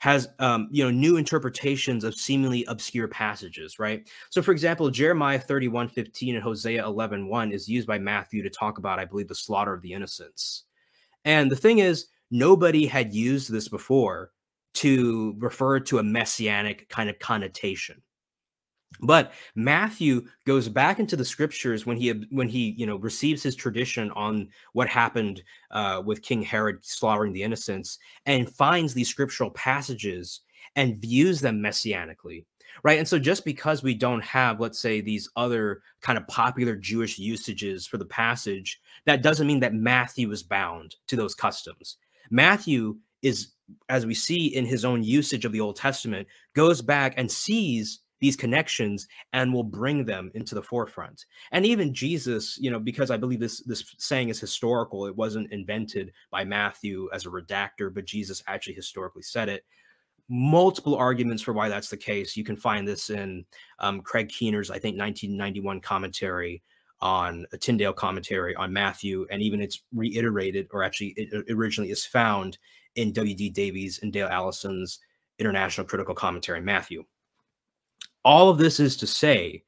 has, new interpretations of seemingly obscure passages, right? So, for example, Jeremiah 31:15 and Hosea 11:1 is used by Matthew to talk about, I believe, the slaughter of the innocents. And the thing is, nobody had used this before to refer to a messianic kind of connotation. But Matthew goes back into the scriptures when he receives his tradition on what happened with King Herod slaughtering the innocents, and finds these scriptural passages and views them messianically, right? And so just because we don't have, let's say, these other kind of popular Jewish usages for the passage, that doesn't mean that Matthew is bound to those customs. Matthew is, as we see in his own usage of the Old Testament, goes back and sees these connections and will bring them into the forefront. And even Jesus, you know, because I believe this saying is historical, it wasn't invented by Matthew as a redactor, but Jesus actually historically said it. Multiple arguments for why that's the case. You can find this in Craig Keener's, I think, 1991 commentary on a Tyndale commentary on Matthew, and even it's reiterated, or actually it originally is found in W.D. Davies and Dale Allison's International Critical Commentary on Matthew. All of this is to say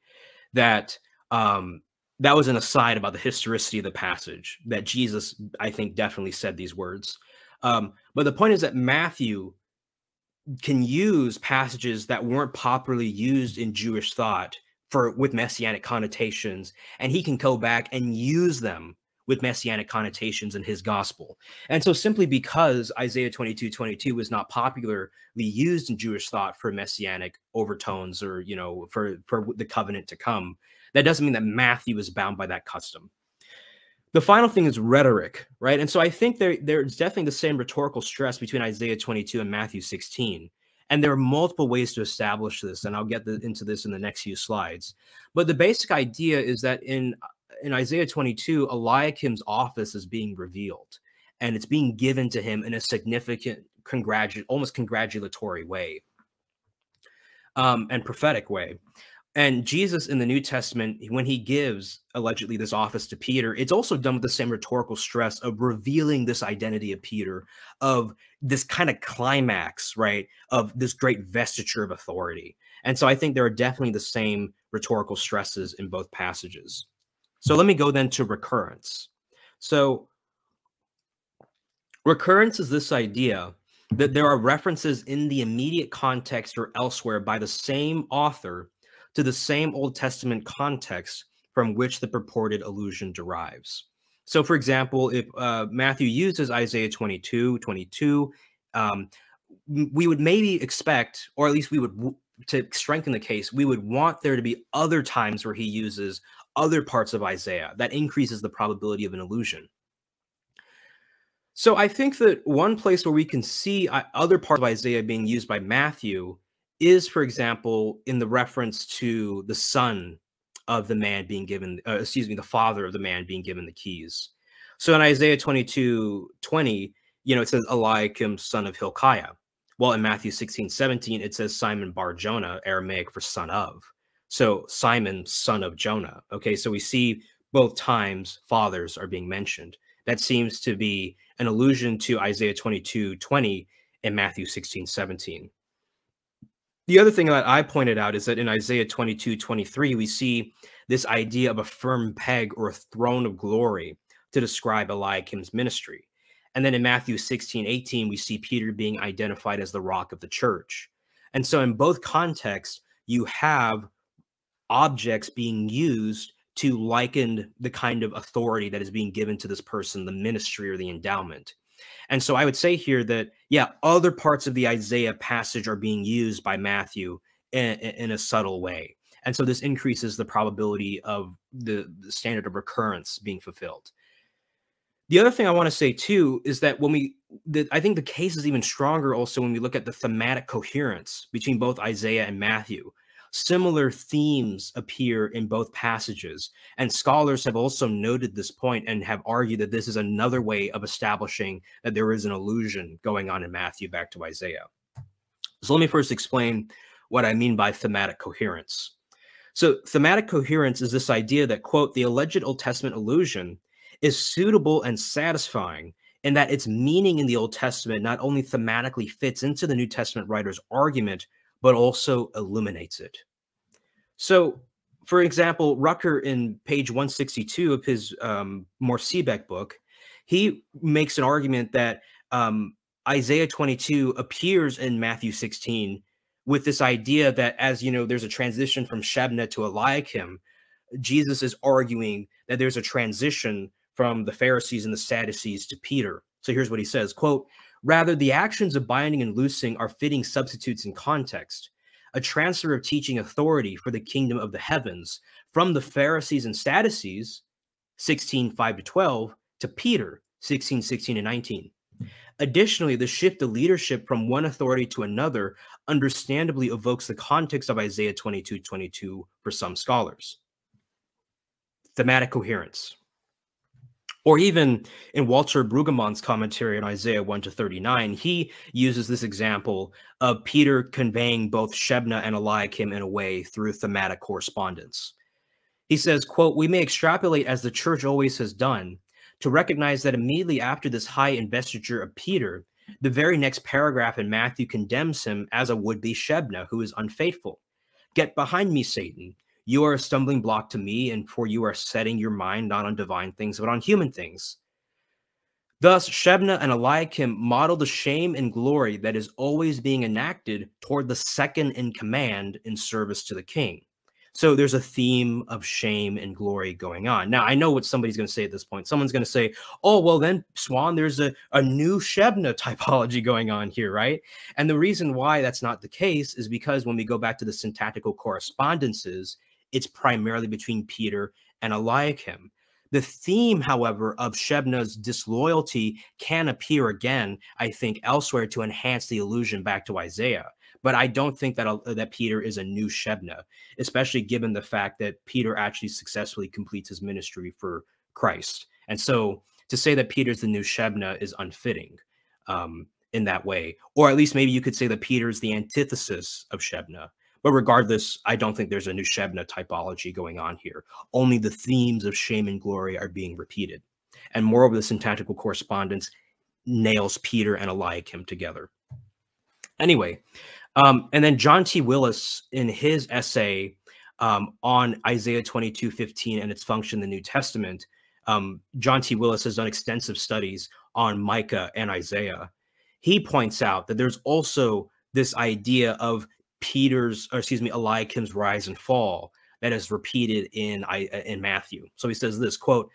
that that was an aside about the historicity of the passage, that Jesus, I think, definitely said these words. But the point is that Matthew can use passages that weren't popularly used in Jewish thought with messianic connotations, and he can go back and use them with messianic connotations in his gospel. And so simply because Isaiah 22:22 was not popularly used in Jewish thought for messianic overtones, or, you know, for the covenant to come, that doesn't mean that Matthew is bound by that custom. The final thing is rhetoric, right? And so I think there's definitely the same rhetorical stress between Isaiah 22 and Matthew 16. And there are multiple ways to establish this, and I'll get into this in the next few slides. But the basic idea is that in Isaiah 22, Eliakim's office is being revealed, and it's being given to him in a significant, almost congratulatory way, and prophetic way. And Jesus in the New Testament, when he gives allegedly this office to Peter, it's also done with the same rhetorical stress of revealing this identity of Peter, of this kind of climax, right, of this great vesture of authority. And so I think there are definitely the same rhetorical stresses in both passages. So let me go then to recurrence. So recurrence is this idea that there are references in the immediate context or elsewhere by the same author to the same Old Testament context from which the purported allusion derives. So, for example, if Matthew uses Isaiah 22:22, we would maybe expect, or at least we would, to strengthen the case, we would want there to be other times where he uses other parts of Isaiah. That increases the probability of an allusion. So I think that one place where we can see other parts of Isaiah being used by Matthew is, for example, in the reference to the son of the man being given, the father of the man being given the keys. So in Isaiah 22:20, you know, it says Eliakim, son of Hilkiah. Well, in Matthew 16:17, it says Simon bar Jonah, Aramaic for son of. So Simon, son of Jonah. Okay, so we see both times fathers are being mentioned. That seems to be an allusion to Isaiah 22:20 and Matthew 16:17. The other thing that I pointed out is that in Isaiah 22:23, we see this idea of a firm peg or a throne of glory to describe Eliakim's ministry. And then in Matthew 16:18, we see Peter being identified as the rock of the church. And so in both contexts, you have objects being used to liken the kind of authority that is being given to this person, the ministry or the endowment. And so I would say here that, yeah, other parts of the Isaiah passage are being used by Matthew in a subtle way. And so this increases the probability of the standard of recurrence being fulfilled. The other thing I want to say, too, is that I think the case is even stronger also when we look at the thematic coherence between both Isaiah and Matthew. Similar themes appear in both passages, and scholars have also noted this point and have argued that this is another way of establishing that there is an allusion going on in Matthew back to Isaiah. So let me first explain what I mean by thematic coherence. So thematic coherence is this idea that, quote, the alleged Old Testament allusion is suitable and satisfying in that its meaning in the Old Testament not only thematically fits into the New Testament writer's argument, but also illuminates it. So, for example, Rucker in page 162 of his More Seebeck book, he makes an argument that Isaiah 22 appears in Matthew 16 with this idea that, as you know, there's a transition from Shebna to Eliakim. Jesus is arguing that there's a transition from the Pharisees and the Sadducees to Peter. So here's what he says, quote, rather, the actions of binding and loosing are fitting substitutes in context, a transfer of teaching authority for the kingdom of the heavens from the Pharisees and Sadducees, 16:5-12, to Peter, 16:16-19. Additionally, the shift of leadership from one authority to another understandably evokes the context of Isaiah 22:22 for some scholars. Thematic coherence. Or even in Walter Brueggemann's commentary on Isaiah 1-39, he uses this example of Peter conveying both Shebna and Eliakim in a way through thematic correspondence. He says, quote, "We may extrapolate, as the church always has done, to recognize that immediately after this high investiture of Peter, the very next paragraph in Matthew condemns him as a would-be Shebna who is unfaithful. 'Get behind me, Satan. You are a stumbling block to me, and for you are setting your mind not on divine things, but on human things.' Thus, Shebna and Eliakim model the shame and glory that is always being enacted toward the second in command in service to the king." So there's a theme of shame and glory going on. Now, I know what somebody's going to say at this point. Someone's going to say, oh, well, then, Swan, there's a new Shebna typology going on here, right? And the reason why that's not the case is because when we go back to the syntactical correspondences, it's primarily between Peter and Eliakim. The theme, however, of Shebna's disloyalty can appear again, I think, elsewhere to enhance the allusion back to Isaiah. But I don't think that Peter is a new Shebna, especially given the fact that Peter actually successfully completes his ministry for Christ. And so to say that Peter's the new Shebna is unfitting in that way. Or at least maybe you could say that Peter's the antithesis of Shebna. But regardless, I don't think there's a new Shebna typology going on here. Only the themes of shame and glory are being repeated. And moreover, the syntactical correspondence nails Peter and Eliakim together. Anyway, and then John T. Willis, in his essay on Isaiah 22:15 and its function in the New Testament, John T. Willis has done extensive studies on Micah and Isaiah. He points out that there's also this idea of Eliakim's rise and fall that is repeated in Matthew. So he says this, quote,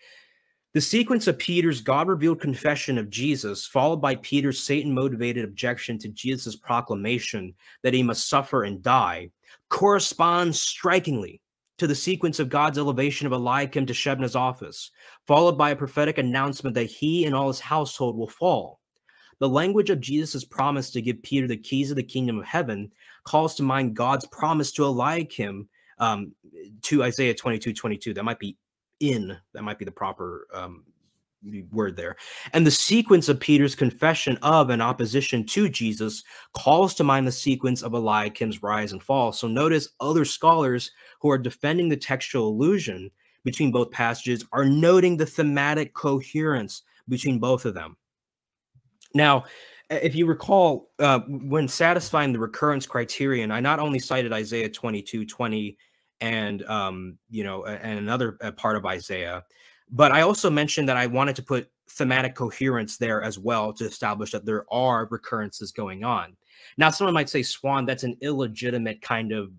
"The sequence of Peter's God-revealed confession of Jesus, followed by Peter's Satan-motivated objection to Jesus' proclamation that he must suffer and die, corresponds strikingly to the sequence of God's elevation of Eliakim to Shebna's office, followed by a prophetic announcement that he and all his household will fall. The language of Jesus' promise to give Peter the keys of the kingdom of heaven calls to mind God's promise to Eliakim to Isaiah 22:22. That might be the proper word there. And the sequence of Peter's confession of and opposition to Jesus calls to mind the sequence of Eliakim's rise and fall. So notice other scholars who are defending the textual allusion between both passages are noting the thematic coherence between both of them. Now, if you recall, when satisfying the recurrence criterion, I not only cited Isaiah 22:20 and and another part of Isaiah, but I also mentioned that I wanted to put thematic coherence there as well to establish that there are recurrences going on. Now, someone might say, Swan, that's an illegitimate kind of,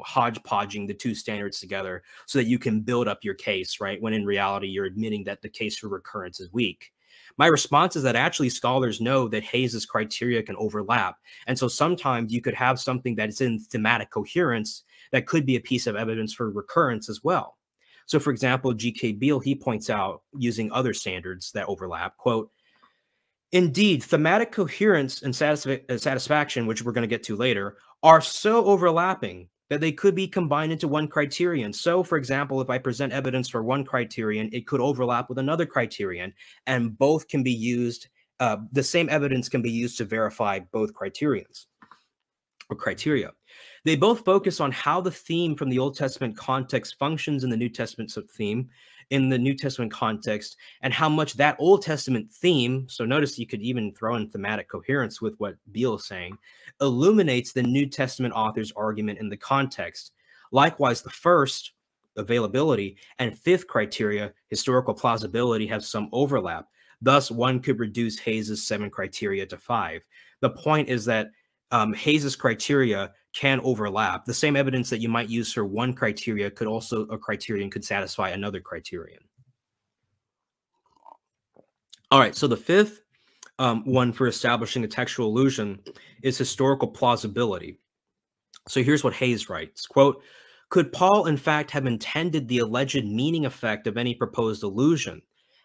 hodgepodging the two standards together so that you can build up your case, right? When in reality, you're admitting that the case for recurrence is weak. My response is that actually scholars know that Hayes's criteria can overlap. And so sometimes you could have something that is in thematic coherence that could be a piece of evidence for recurrence as well. So for example, G.K. Beale, he points out using other standards that overlap, quote, "Indeed, thematic coherence and satisfaction, which we're going to get to later, are so overlapping that they could be combined into one criterion. So, for example, if I present evidence for one criterion, it could overlap with another criterion, and both can be used, the same evidence can be used to verify both criterions or criteria. They both focus on how the theme from the Old Testament context functions in the New Testament theme, in the New Testament context, and how much that Old Testament theme," so notice you could even throw in thematic coherence with what Beale is saying, "illuminates the New Testament author's argument in the context. Likewise, the first, availability, and fifth criteria, historical plausibility, have some overlap. Thus, one could reduce Hayes's 7 criteria to 5. The point is that Hayes's criteria can overlap. The same evidence that you might use for one criteria could also, a criterion could satisfy another criterion. All right, so the fifth one for establishing a textual allusion is historical plausibility. So here's what Hayes writes, quote, "Could Paul in fact have intended the alleged meaning effect of any proposed allusion?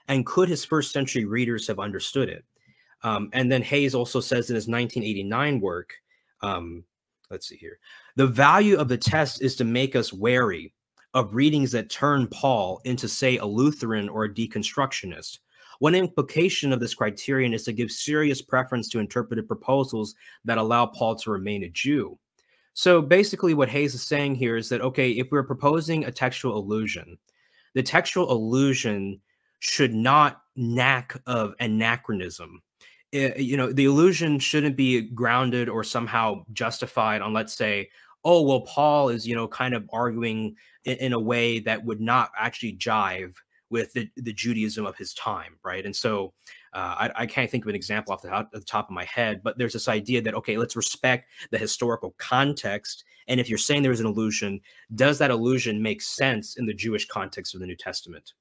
And could his first century readers have understood it? And then Hayes also says in his 1989 work, let's see here, the value of the test is to make us wary of readings that turn Paul into, say, a Lutheran or a deconstructionist. One implication of this criterion is to give serious preference to interpretive proposals that allow Paul to remain a Jew. So basically what Hayes is saying here is that, okay, if we're proposing a textual allusion, the textual allusion should not knack of anachronism. You know, the allusion shouldn't be grounded or somehow justified on, let's say, oh, well, Paul is, you know, kind of arguing in a way that would not actually jive with the Judaism of his time, right? And so I can't think of an example off the top of my head, but there's this idea that, okay, let's respect the historical context. And if you're saying there's an allusion, does that allusion make sense in the Jewish context of the New Testament?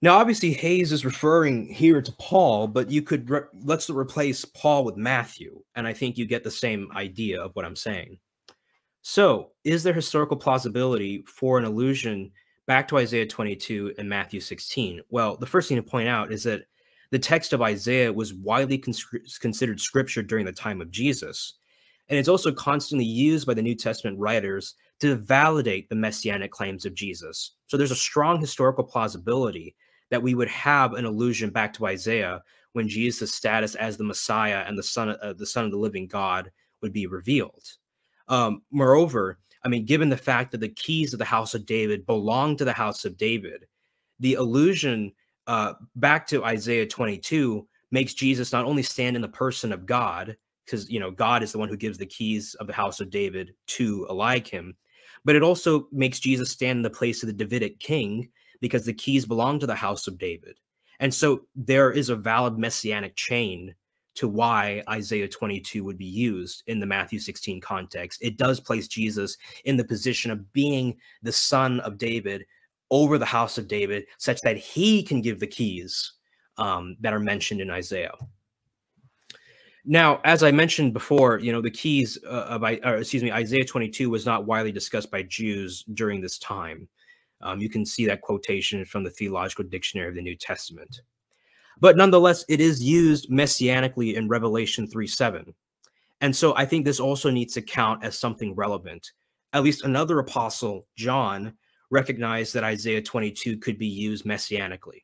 Now, obviously, Hayes is referring here to Paul, but you could let's replace Paul with Matthew, and I think you get the same idea of what I'm saying. So, is there historical plausibility for an allusion back to Isaiah 22 and Matthew 16? Well, the first thing to point out is that the text of Isaiah was widely considered scripture during the time of Jesus, and it's also constantly used by the New Testament writers to validate the messianic claims of Jesus. So there's a strong historical plausibility that we would have an allusion back to Isaiah when Jesus' status as the Messiah and the Son of the living God would be revealed. Moreover, I mean, given the fact that the keys of the house of David belong to the house of David, the allusion back to Isaiah 22 makes Jesus not only stand in the person of God, because, you know, God is the one who gives the keys of the house of David to Eliakim, but it also makes Jesus stand in the place of the Davidic king, because the keys belong to the house of David. And so there is a valid messianic chain to why Isaiah 22 would be used in the Matthew 16 context. It does place Jesus in the position of being the son of David over the house of David, such that he can give the keys that are mentioned in Isaiah. Now, as I mentioned before, you know, the keys Isaiah 22 was not widely discussed by Jews during this time. You can see that quotation from the Theological Dictionary of the New Testament. But nonetheless, it is used messianically in Revelation 3:7. And so I think this also needs to count as something relevant. At least another apostle, John, recognized that Isaiah 22 could be used messianically.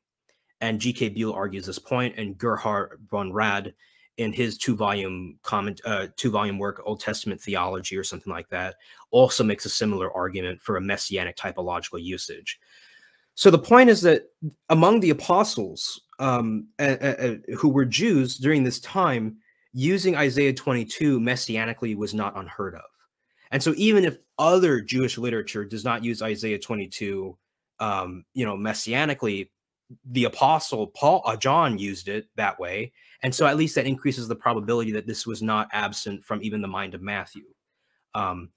And G.K. Buell argues this point, and Gerhard von Rad, in his two-volume work, Old Testament Theology or something like that, also makes a similar argument for a messianic typological usage. So the point is that among the apostles who were Jews during this time, using Isaiah 22 messianically was not unheard of. And so even if other Jewish literature does not use Isaiah 22, you know, messianically, the apostle John used it that way. And so at least that increases the probability that this was not absent from even the mind of Matthew.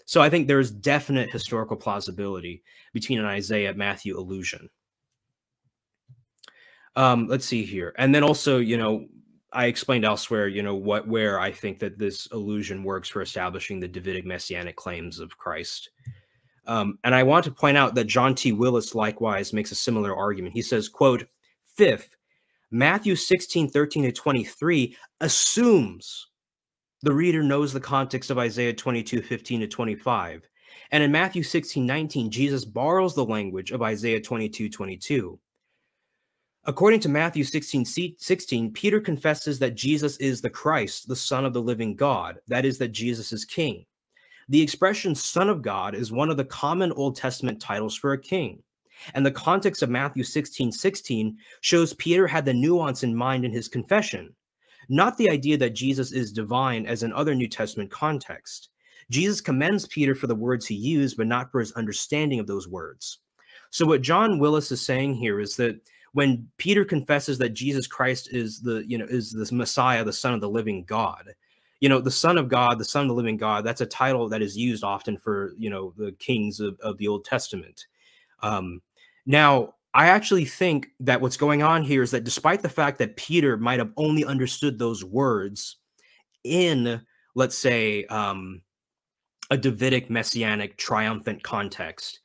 So I think there's definite historical plausibility between an Isaiah-Matthew allusion. Let's see here. And then also, you know, I explained elsewhere, you know, where I think that this allusion works for establishing the Davidic messianic claims of Christ. And I want to point out that John T. Willis likewise makes a similar argument. He says, quote, "Fifth, Matthew 16:13-23 assumes the reader knows the context of Isaiah 22:15-25. And in Matthew 16:19, Jesus borrows the language of Isaiah 22:22. According to Matthew 16:16, Peter confesses that Jesus is the Christ, the Son of the living God. That is, that Jesus is king. The expression Son of God is one of the common Old Testament titles for a king. And the context of Matthew 16:16 shows Peter had the nuance in mind in his confession, not the idea that Jesus is divine as in other New Testament contexts. Jesus commends Peter for the words he used, but not for his understanding of those words. So what John Willis is saying here is that when Peter confesses that Jesus Christ is the Messiah, the Son of the living God, you know, the Son of God, the Son of the living God, that's a title that is used often for, you know, the kings of the Old Testament. Now, I actually think that what's going on here is that despite the fact that Peter might have only understood those words in, let's say, a Davidic messianic triumphant context,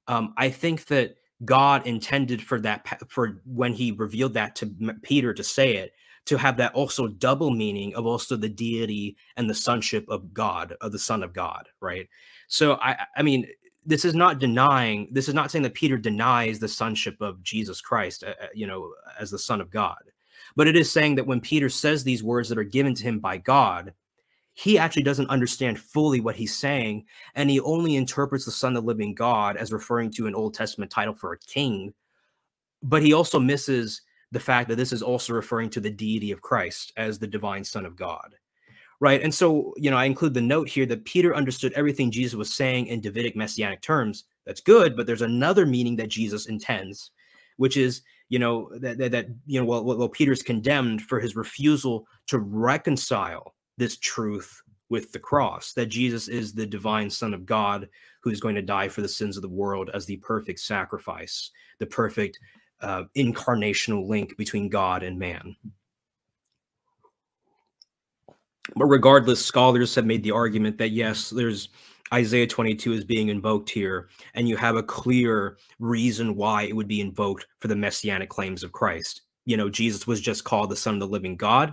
I think that God intended for that, for when he revealed that to Peter to say it, to have that also double meaning of also the deity and the sonship of God, of the Son of God, right? So I mean, this is not saying that Peter denies the sonship of Jesus Christ, as the Son of God. But it is saying that when Peter says these words that are given to him by God, he actually doesn't understand fully what he's saying, and he only interprets the Son of the living God as referring to an Old Testament title for a king. But he also misses the fact that this is also referring to the deity of Christ as the divine Son of God. Right. And so, I include the note here that Peter understood everything Jesus was saying in Davidic messianic terms. That's good, but there's another meaning that Jesus intends, which is, well, Peter's condemned for his refusal to reconcile this truth with the cross, that Jesus is the divine Son of God who is going to die for the sins of the world as the perfect sacrifice, the perfect incarnational link between God and man. But regardless, scholars have made the argument that yes, there's Isaiah 22 is being invoked here, and you have a clear reason why it would be invoked for the messianic claims of Christ. Jesus was just called the Son of the living God,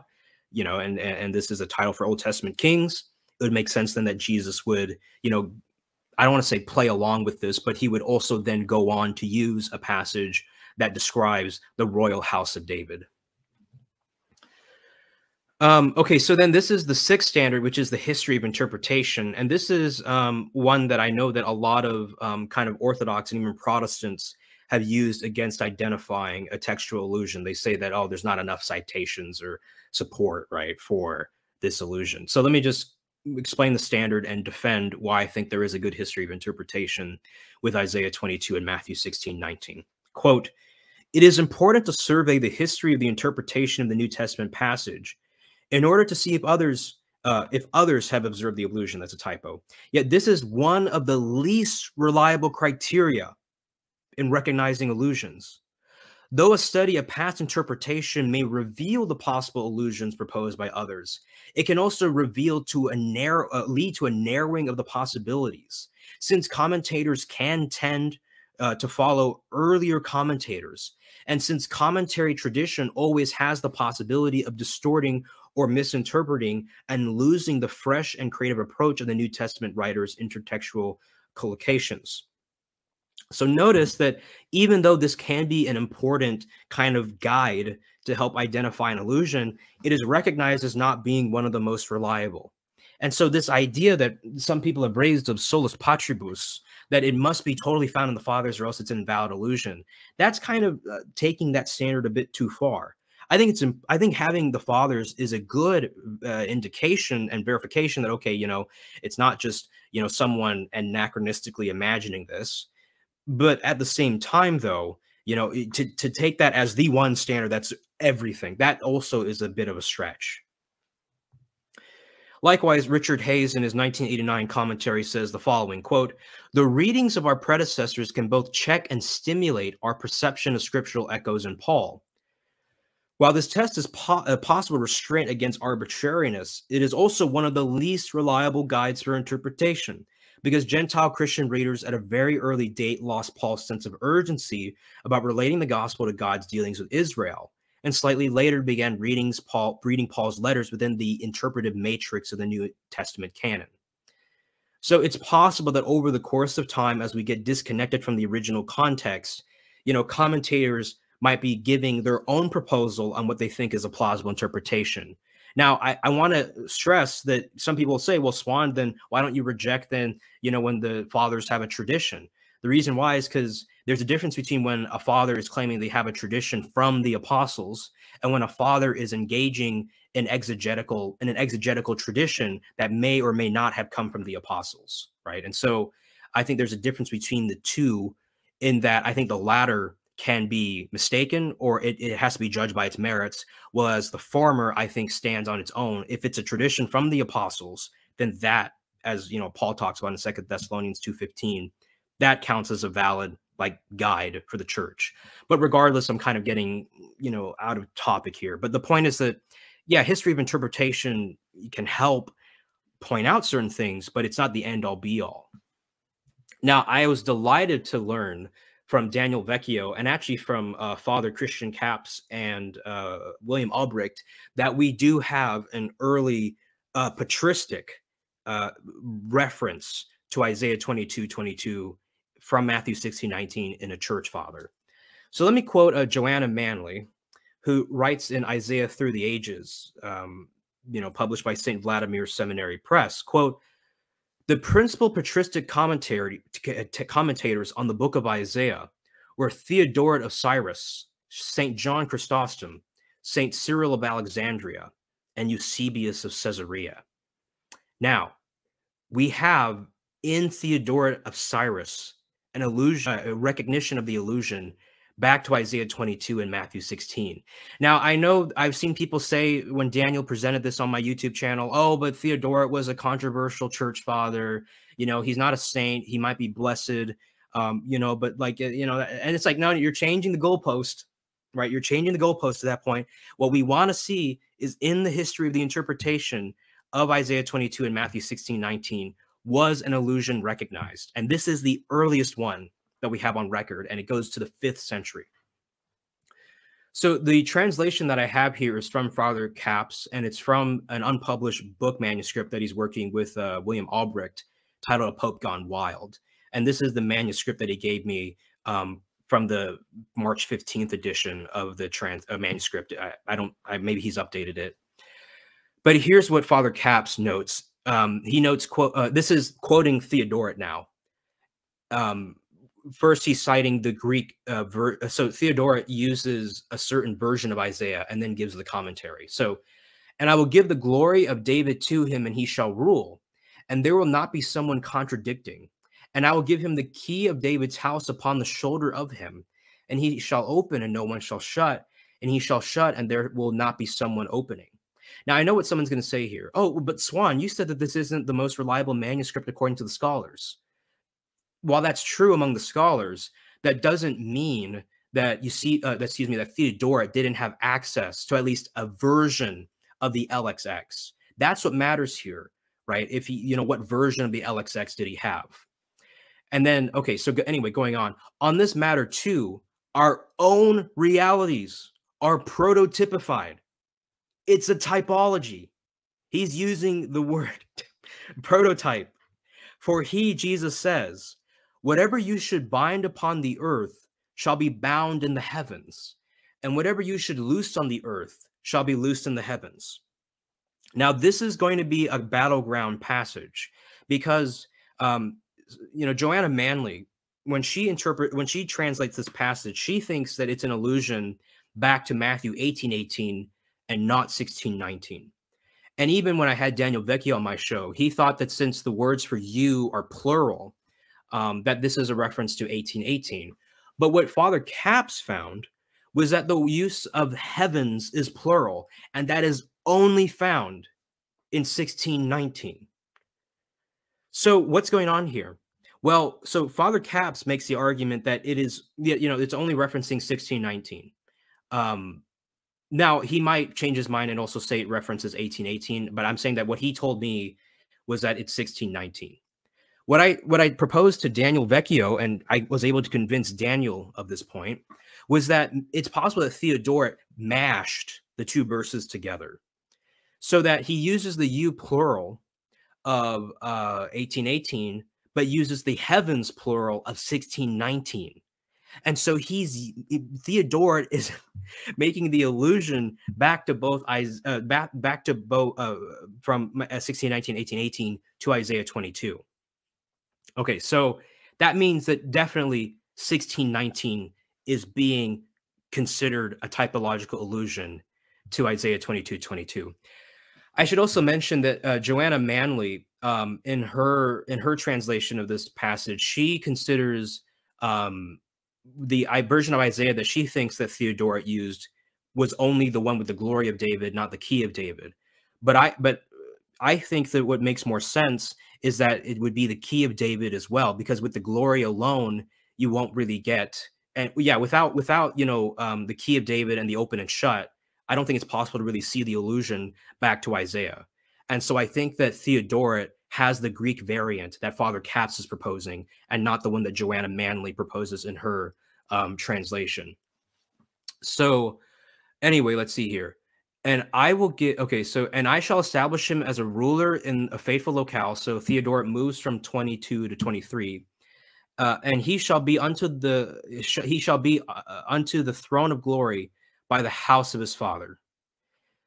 and this is a title for Old Testament kings. It would make sense then that Jesus would, I don't want to say play along with this, but he would also then go on to use a passage that describes the royal house of David. Okay, so then this is the sixth standard, which is the history of interpretation. And this is one that I know that a lot of kind of Orthodox and even Protestants have used against identifying a textual allusion. They say that, oh, there's not enough citations or support, right, for this allusion. So let me just explain the standard and defend why I think there is a good history of interpretation with Isaiah 22 and Matthew 16:19. Quote, "It is important to survey the history of the interpretation of the New Testament passage in order to see if others have observed the allusion." That's a typo. Yet this is one of the least reliable criteria in recognizing allusions. Though a study of past interpretation may reveal the possible allusions proposed by others, it can also reveal lead to a narrowing of the possibilities, since commentators can tend to follow earlier commentators, and since commentary tradition always has the possibility of distorting or misinterpreting and losing the fresh and creative approach of the New Testament writers' intertextual collocations. So notice that even though this can be an important kind of guide to help identify an allusion, it is recognized as not being one of the most reliable. And so this idea that some people have raised of solus patribus, that it must be totally found in the fathers or else it's an invalid allusion, that's kind of taking that standard a bit too far. I think having the fathers is a good indication and verification that, okay, it's not just, someone anachronistically imagining this. But at the same time, though, to take that as the one standard, that's everything, that also is a bit of a stretch. Likewise, Richard Hayes in his 1989 commentary says the following, quote, "The readings of our predecessors can both check and stimulate our perception of scriptural echoes in Paul. While this test is a possible restraint against arbitrariness, it is also one of the least reliable guides for interpretation, because Gentile Christian readers at a very early date lost Paul's sense of urgency about relating the gospel to God's dealings with Israel, and slightly later began reading Paul's letters within the interpretive matrix of the New Testament canon. So it's possible that over the course of time, as we get disconnected from the original context, commentators might be giving their own proposal on what they think is a plausible interpretation. Now, I want to stress that some people say, well, Swan, then why don't you reject then, when the fathers have a tradition? The reason why is because there's a difference between when a father is claiming they have a tradition from the apostles and when a father is engaging in an exegetical tradition that may or may not have come from the apostles, right? And so I think there's a difference between the two, in that I think the latter can be mistaken, or it has to be judged by its merits, whereas the former, I think, stands on its own. If it's a tradition from the apostles, then that, as Paul talks about in 2 Thessalonians 2:15, that counts as a valid guide for the church. But regardless, I'm kind of getting out of topic here. But the point is that, yeah, history of interpretation can help point out certain things, but it's not the end all be all. Now, I was delighted to learn from Daniel Vecchio and actually from Father Christian Capps and William Albrecht that we do have an early patristic reference to Isaiah 22:22 from Matthew 16:19 in a church father. So let me quote Joanna Manley, who writes in Isaiah Through the Ages, published by St. Vladimir Seminary Press, quote, "The principal patristic commentators on the book of Isaiah were Theodoret of Cyrus, St. John Chrysostom, St. Cyril of Alexandria, and Eusebius of Caesarea." Now, we have in Theodoret of Cyrus an allusion, a recognition of the allusion back to Isaiah 22 and Matthew 16. Now, I know I've seen people say when Daniel presented this on my YouTube channel, oh, but Theodoret was a controversial church father. He's not a saint. He might be blessed, but and it's like, no, you're changing the goalpost, right? You're changing the goalpost to that point. What we want to see is in the history of the interpretation of Isaiah 22 and Matthew 16:19 was an allusion recognized. And this is the earliest one that we have on record, and it goes to the 5th century. So the translation that I have here is from Father Capps, and it's from an unpublished book manuscript that he's working with William Albrecht titled "A Pope Gone Wild." And this is the manuscript that he gave me from the March 15th edition of the manuscript. Maybe he's updated it. But here's what Father Capps notes. He notes, quote, this is quoting Theodoret now. First, he's citing the Greek so Theodoret uses a certain version of Isaiah and then gives the commentary. So, "And I will give the glory of David to him, and he shall rule, and there will not be someone contradicting. And I will give him the key of David's house upon the shoulder of him, and he shall open, and no one shall shut, and he shall shut, and there will not be someone opening." Now, I know what someone's going to say here. Oh, but Swan, you said that this isn't the most reliable manuscript according to the scholars. While that's true among the scholars, that doesn't mean that that Theodoret didn't have access to at least a version of the LXX. That's what matters here, right? If what version of the LXX did he have? And then, okay, so anyway, going on this matter too, our own realities are prototypified. It's a typology. He's using the word prototype. "For he," Jesus says, "whatever you should bind upon the earth shall be bound in the heavens, and whatever you should loose on the earth shall be loosed in the heavens." Now, this is going to be a battleground passage because, Joanna Manley, when she translates this passage, she thinks that it's an allusion back to Matthew 18:18 and not 16:19. And even when I had Daniel Vecchio on my show, he thought that since the words for "you" are plural, that this is a reference to 18:18. But what Father Capps found was that the use of heavens is plural, and that is only found in 16:19. So what's going on here? Well, so Father Capps makes the argument that it is, it's only referencing 16:19. Now, he might change his mind and also say it references 18:18, but I'm saying that what he told me was that it's 16:19. What I proposed to Daniel Vecchio, and I was able to convince Daniel of this point, was that it's possible that Theodoret mashed the two verses together so that he uses the "you" plural of 18:18, but uses the heavens plural of 16:19. And so Theodoret is making the allusion back to both from 16:19, 18:18 to Isaiah 22. Okay, so that means that definitely 16:19 is being considered a typological allusion to Isaiah 22:22. I should also mention that Joanna Manley, in her translation of this passage, she considers the version of Isaiah that she thinks that Theodoret used was only the one with the glory of David, not the key of David. But I think that what makes more sense is that it would be the key of David as well, because with the glory alone, you won't really get, and yeah, without the key of David and the open and shut, I don't think it's possible to really see the allusion back to Isaiah. And so I think that Theodoret has the Greek variant that Father Katz is proposing, and not the one that Joanna Manley proposes in her translation. So anyway, let's see here. And I will get, okay, so, and I shall establish him as a ruler in a faithful locale. So Theodoret moves from 22 to 23. And he shall be unto the throne of glory by the house of his father.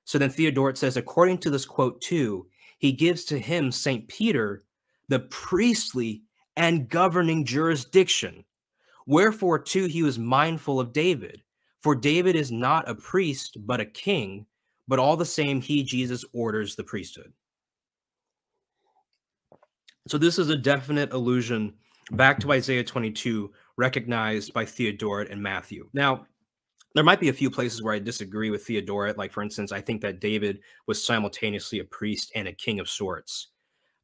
So then Theodoret says, according to this quote too, he gives to him, St. Peter, the priestly and governing jurisdiction. Wherefore too he was mindful of David. For David is not a priest, but a king, but all the same he, Jesus, orders the priesthood. So this is a definite allusion back to Isaiah 22, recognized by Theodoret and Matthew. Now, there might be a few places where I disagree with Theodoret. Like, for instance, I think that David was simultaneously a priest and a king of sorts.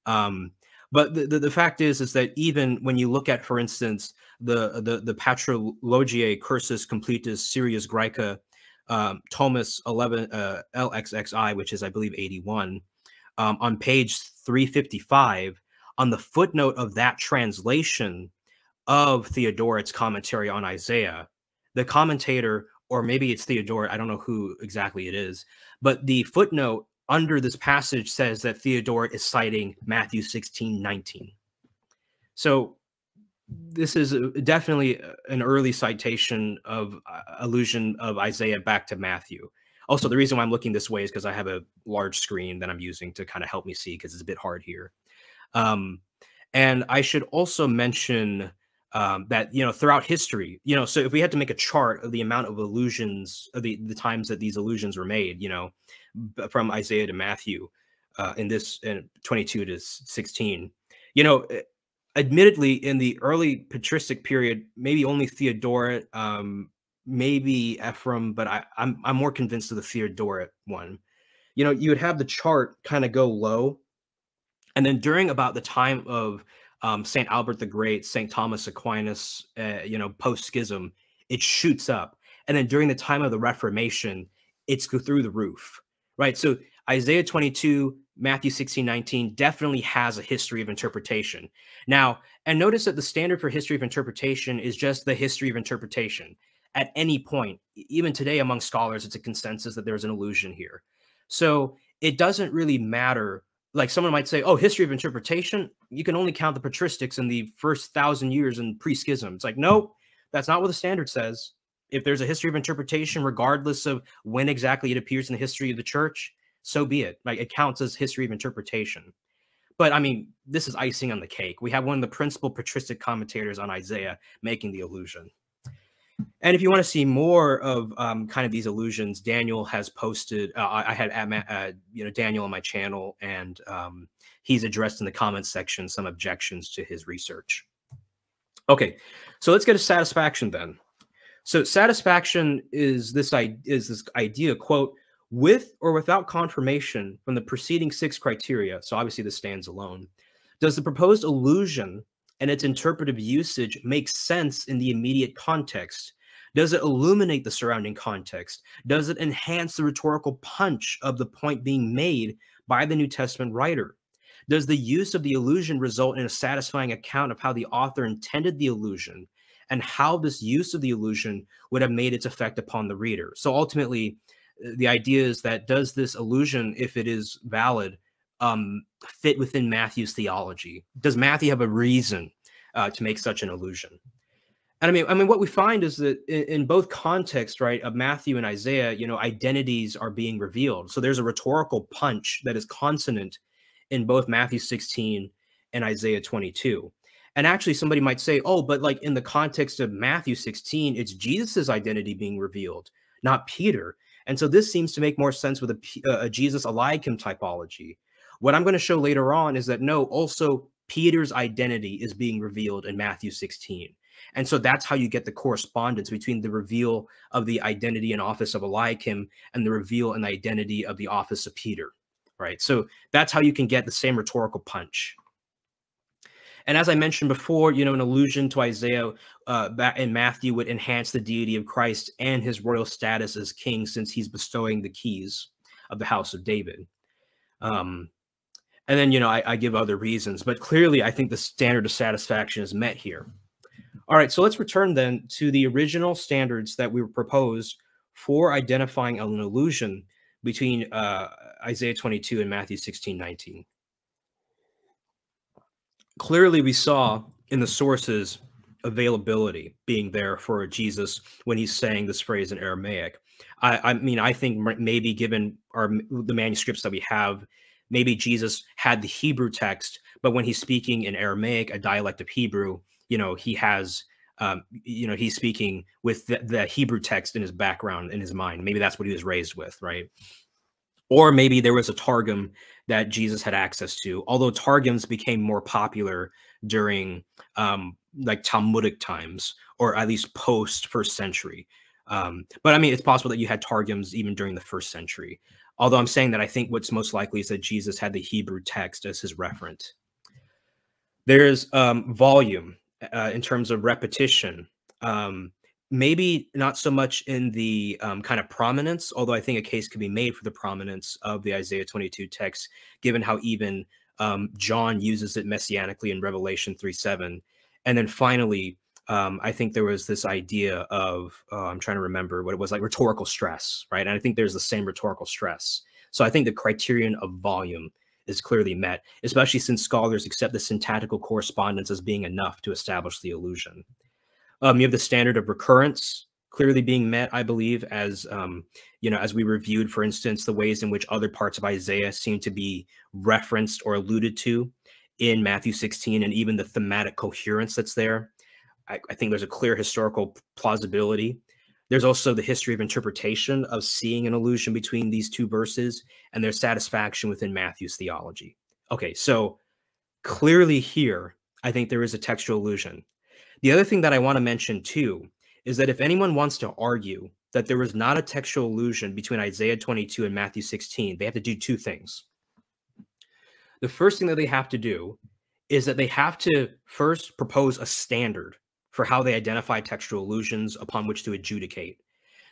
But the fact is that even when you look at, for instance, the Patrologiae Cursus Completus Syrius Graeca, Thomas 11 LXXI, which is, I believe, 81, on page 355, on the footnote of that translation of Theodoret's commentary on Isaiah, the commentator, or maybe it's Theodoret, I don't know who exactly it is, but the footnote under this passage says that Theodoret is citing Matthew 16:19. So this is definitely an early citation of allusion of Isaiah back to Matthew. Also, the reason why I'm looking this way is because I have a large screen that I'm using to kind of help me see, because it's a bit hard here. And I should also mention that, throughout history, so if we had to make a chart of the amount of allusions, of the times that these allusions were made, from Isaiah to Matthew, in 22 to 16, admittedly, in the early patristic period, maybe only Theodoret, maybe Ephraim, but I'm more convinced of the Theodoret one. You would have the chart kind of go low, and then during about the time of St. Albert the Great, St. Thomas Aquinas, post-schism, it shoots up. And then during the time of the Reformation, it's through the roof, right? So Isaiah 22, Matthew 16:19 definitely has a history of interpretation. Now, and notice that the standard for history of interpretation is just the history of interpretation. At any point, even today among scholars, it's a consensus that there's an allusion here. So it doesn't really matter. Like, someone might say, oh, history of interpretation, you can only count the patristics in the first 1,000 years in pre-schism. It's like, no, that's not what the standard says. If there's a history of interpretation, regardless of when exactly it appears in the history of the church, so be it. Like, it counts as history of interpretation. But I mean, this is icing on the cake. We have one of the principal patristic commentators on Isaiah making the allusion. And if you want to see more of kind of these allusions, Daniel has posted. I had Daniel on my channel, and he's addressed in the comments section some objections to his research. Okay, so let's get to satisfaction then. So satisfaction is this idea, quote, with or without confirmation from the preceding 6 criteria. So obviously this stands alone. Does the proposed allusion and its interpretive usage make sense in the immediate context? Does it illuminate the surrounding context? Does it enhance the rhetorical punch of the point being made by the New Testament writer? Does the use of the allusion result in a satisfying account of how the author intended the allusion and how this use of the allusion would have made its effect upon the reader? So ultimately, the idea is that, does this allusion, if it is valid, fit within Matthew's theology? Does Matthew have a reason to make such an allusion? And I mean, what we find is that in both contexts, right, of Matthew and Isaiah, identities are being revealed. So there's a rhetorical punch that is consonant in both Matthew 16 and Isaiah 22. And actually, somebody might say, oh, but like in the context of Matthew 16, it's Jesus's identity being revealed, not Peter. And so this seems to make more sense with a Jesus Eliakim typology. What I'm going to show later on is that, no, also Peter's identity is being revealed in Matthew 16. And so that's how you get the correspondence between the reveal of the identity and office of Eliakim and the reveal and the identity of the office of Peter, right? So that's how you can get the same rhetorical punch. And as I mentioned before, an allusion to Isaiah back in Matthew would enhance the deity of Christ and his royal status as king, since he's bestowing the keys of the house of David. And then, I give other reasons, but clearly I think the standard of satisfaction is met here. All right, so let's return then to the original standards that we were proposed for identifying an allusion between Isaiah 22 and Matthew 16:19. Clearly, we saw in the sources availability being there for Jesus when he's saying this phrase in Aramaic. I mean, I think maybe given the manuscripts that we have, maybe Jesus had the Hebrew text, but when he's speaking in Aramaic, a dialect of Hebrew, he has, he's speaking with the Hebrew text in his background, in his mind. Maybe that's what he was raised with, right? Or maybe there was a Targum that Jesus had access to, although Targums became more popular during like Talmudic times, or at least post first century. But I mean, it's possible that you had Targums even during the first century. Although I'm saying that I think what's most likely is that Jesus had the Hebrew text as his referent. There's volume in terms of repetition. Maybe not so much in the kind of prominence, although I think a case could be made for the prominence of the Isaiah 22 text, given how even John uses it messianically in Revelation 3:7. And then finally, I think there was this idea of, I'm trying to remember what it was, like rhetorical stress, right? And I think there's the same rhetorical stress. So I think the criterion of volume is clearly met, especially since scholars accept the syntactical correspondence as being enough to establish the allusion. You have the standard of recurrence clearly being met, I believe, as as we reviewed, for instance, the ways in which other parts of Isaiah seem to be referenced or alluded to in Matthew 16, and even the thematic coherence that's there. I think there's a clear historical plausibility. There's also the history of interpretation of seeing an allusion between these two verses and their satisfaction within Matthew's theology. Okay, so clearly here, I think there is a textual allusion. The other thing that I want to mention too is that if anyone wants to argue that there was not a textual allusion between Isaiah 22 and Matthew 16, they have to do two things. The first thing that they have to do is that they have to first propose a standard for how they identify textual allusions upon which to adjudicate.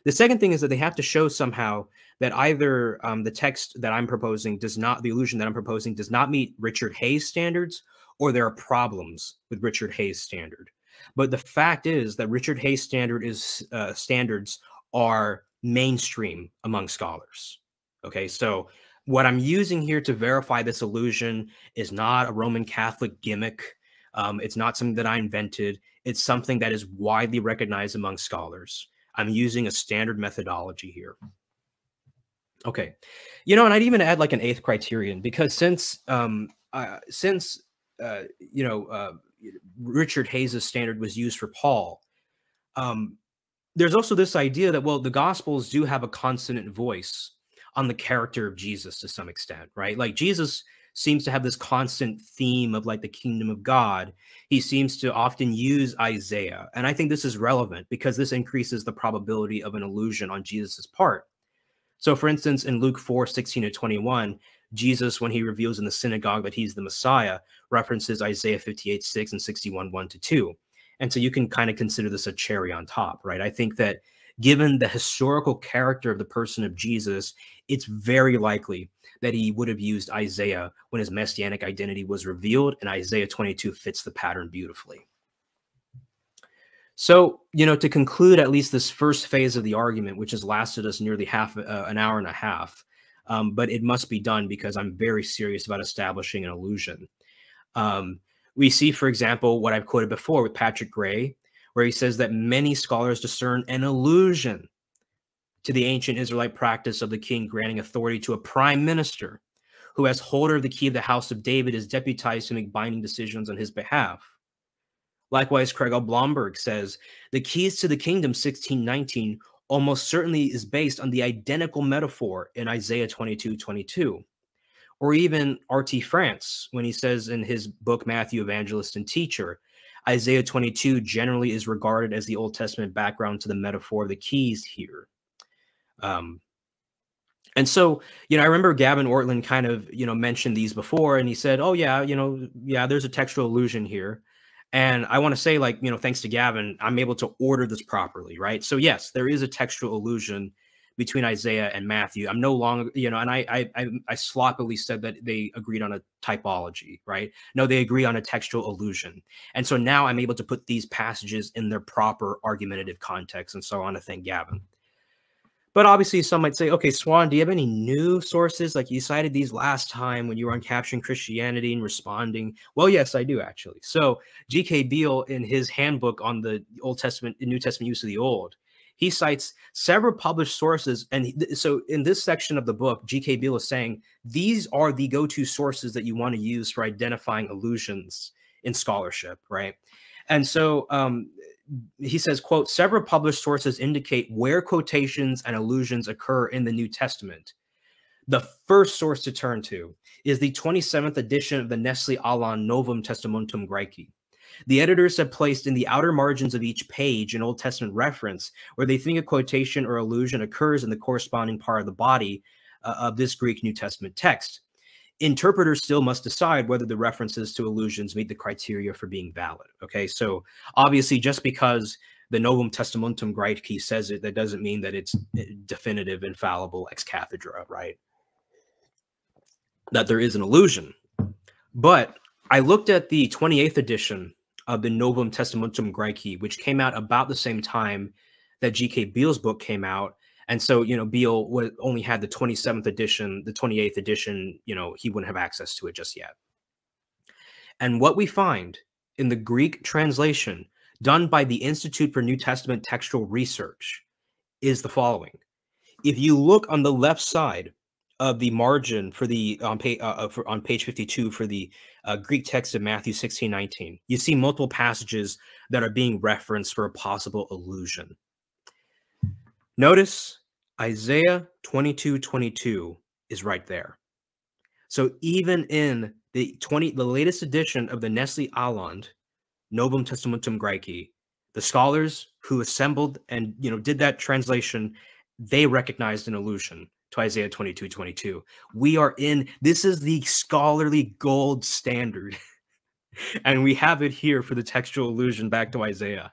The second thing is that they have to show somehow that either the text that I'm proposing the allusion that I'm proposing does not meet Richard Hayes standards, or there are problems with Richard Hayes standard. But the fact is that Richard Hayes standards are mainstream among scholars. Okay, so what I'm using here to verify this allusion is not a Roman Catholic gimmick. It's not something that I invented. It's something that is widely recognized among scholars. I'm using a standard methodology here. Okay, and I'd even add like an eighth criterion, because since Richard Hayes' standard was used for Paul, there's also this idea that, well, the Gospels do have a consonant voice on the character of Jesus to some extent, right? Like Jesus seems to have this constant theme of like the kingdom of God. He seems to often use Isaiah. And I think this is relevant because this increases the probability of an allusion on Jesus's part. So for instance, in Luke 4:16-21, Jesus, when he reveals in the synagogue that he's the Messiah, references Isaiah 58:6 and 61:1-2. And so you can kind of consider this a cherry on top, right? I think that given the historical character of the person of Jesus, it's very likely that he would have used Isaiah when his messianic identity was revealed, and Isaiah 22 fits the pattern beautifully. So, to conclude at least this first phase of the argument, which has lasted us nearly an hour and a half, but it must be done because I'm very serious about establishing an allusion. We see, for example, what I've quoted before with Patrick Gray, where he says that many scholars discern an allusion to the ancient Israelite practice of the king granting authority to a prime minister who, as holder of the key of the house of David, is deputized to make binding decisions on his behalf. Likewise, Craig L. Blomberg says the keys to the kingdom 16:19 almost certainly is based on the identical metaphor in Isaiah 22:22. Or even R.T. France, when he says in his book, Matthew, Evangelist and Teacher, Isaiah 22 generally is regarded as the Old Testament background to the metaphor of the keys here. And so, I remember Gavin Ortland kind of, mentioned these before, and he said, oh, yeah, there's a textual allusion here. And I want to say, thanks to Gavin, I'm able to order this properly, right? So yes, there is a textual allusion between Isaiah and Matthew. I'm no longer, you know, and I sloppily said that they agreed on a typology, right? No, they agree on a textual allusion. And so now I'm able to put these passages in their proper argumentative context. And so I want to thank Gavin. But obviously some might say, okay, Swan, do you have any new sources? Like you cited these last time when you were on Capturing Christianity and Responding. Well, yes, I do actually. So G.K. Beale, in his handbook on the Old Testament and New Testament use of the Old, he cites several published sources. And so in this section of the book, G.K. Beale is saying, these are the go-to sources that you want to use for identifying allusions in scholarship, right? And so he says, quote, several published sources indicate where quotations and allusions occur in the New Testament. The first source to turn to is the 27th edition of the Nestle Aland Novum Testamentum Graeci. The editors have placed in the outer margins of each page an Old Testament reference where they think a quotation or allusion occurs in the corresponding part of the body of this Greek New Testament text. Interpreters still must decide whether the references to allusions meet the criteria for being valid. Okay, so obviously just because the Novum Testamentum Graeci says it, that doesn't mean that it's definitive, infallible, ex cathedra, right? That there is an allusion. But I looked at the 28th edition of the Novum Testamentum Graeci, which came out about the same time that G.K. Beale's book came out. And so, you know, Beale only had the 27th edition, the 28th edition, you know, he wouldn't have access to it just yet. And what we find in the Greek translation done by the Institute for New Testament Textual Research is the following. If you look on the left side of the margin for the on page 52 for the Greek text of Matthew 16:19, you see multiple passages that are being referenced for a possible allusion. Notice Isaiah 22:22 is right there. So even in the latest edition of the Nestle Aland Novum Testamentum Graeci, the scholars who assembled and did that translation, they recognized an allusion to Isaiah 22:22. We are in, this is the scholarly gold standard. And we have it here for the textual allusion back to Isaiah.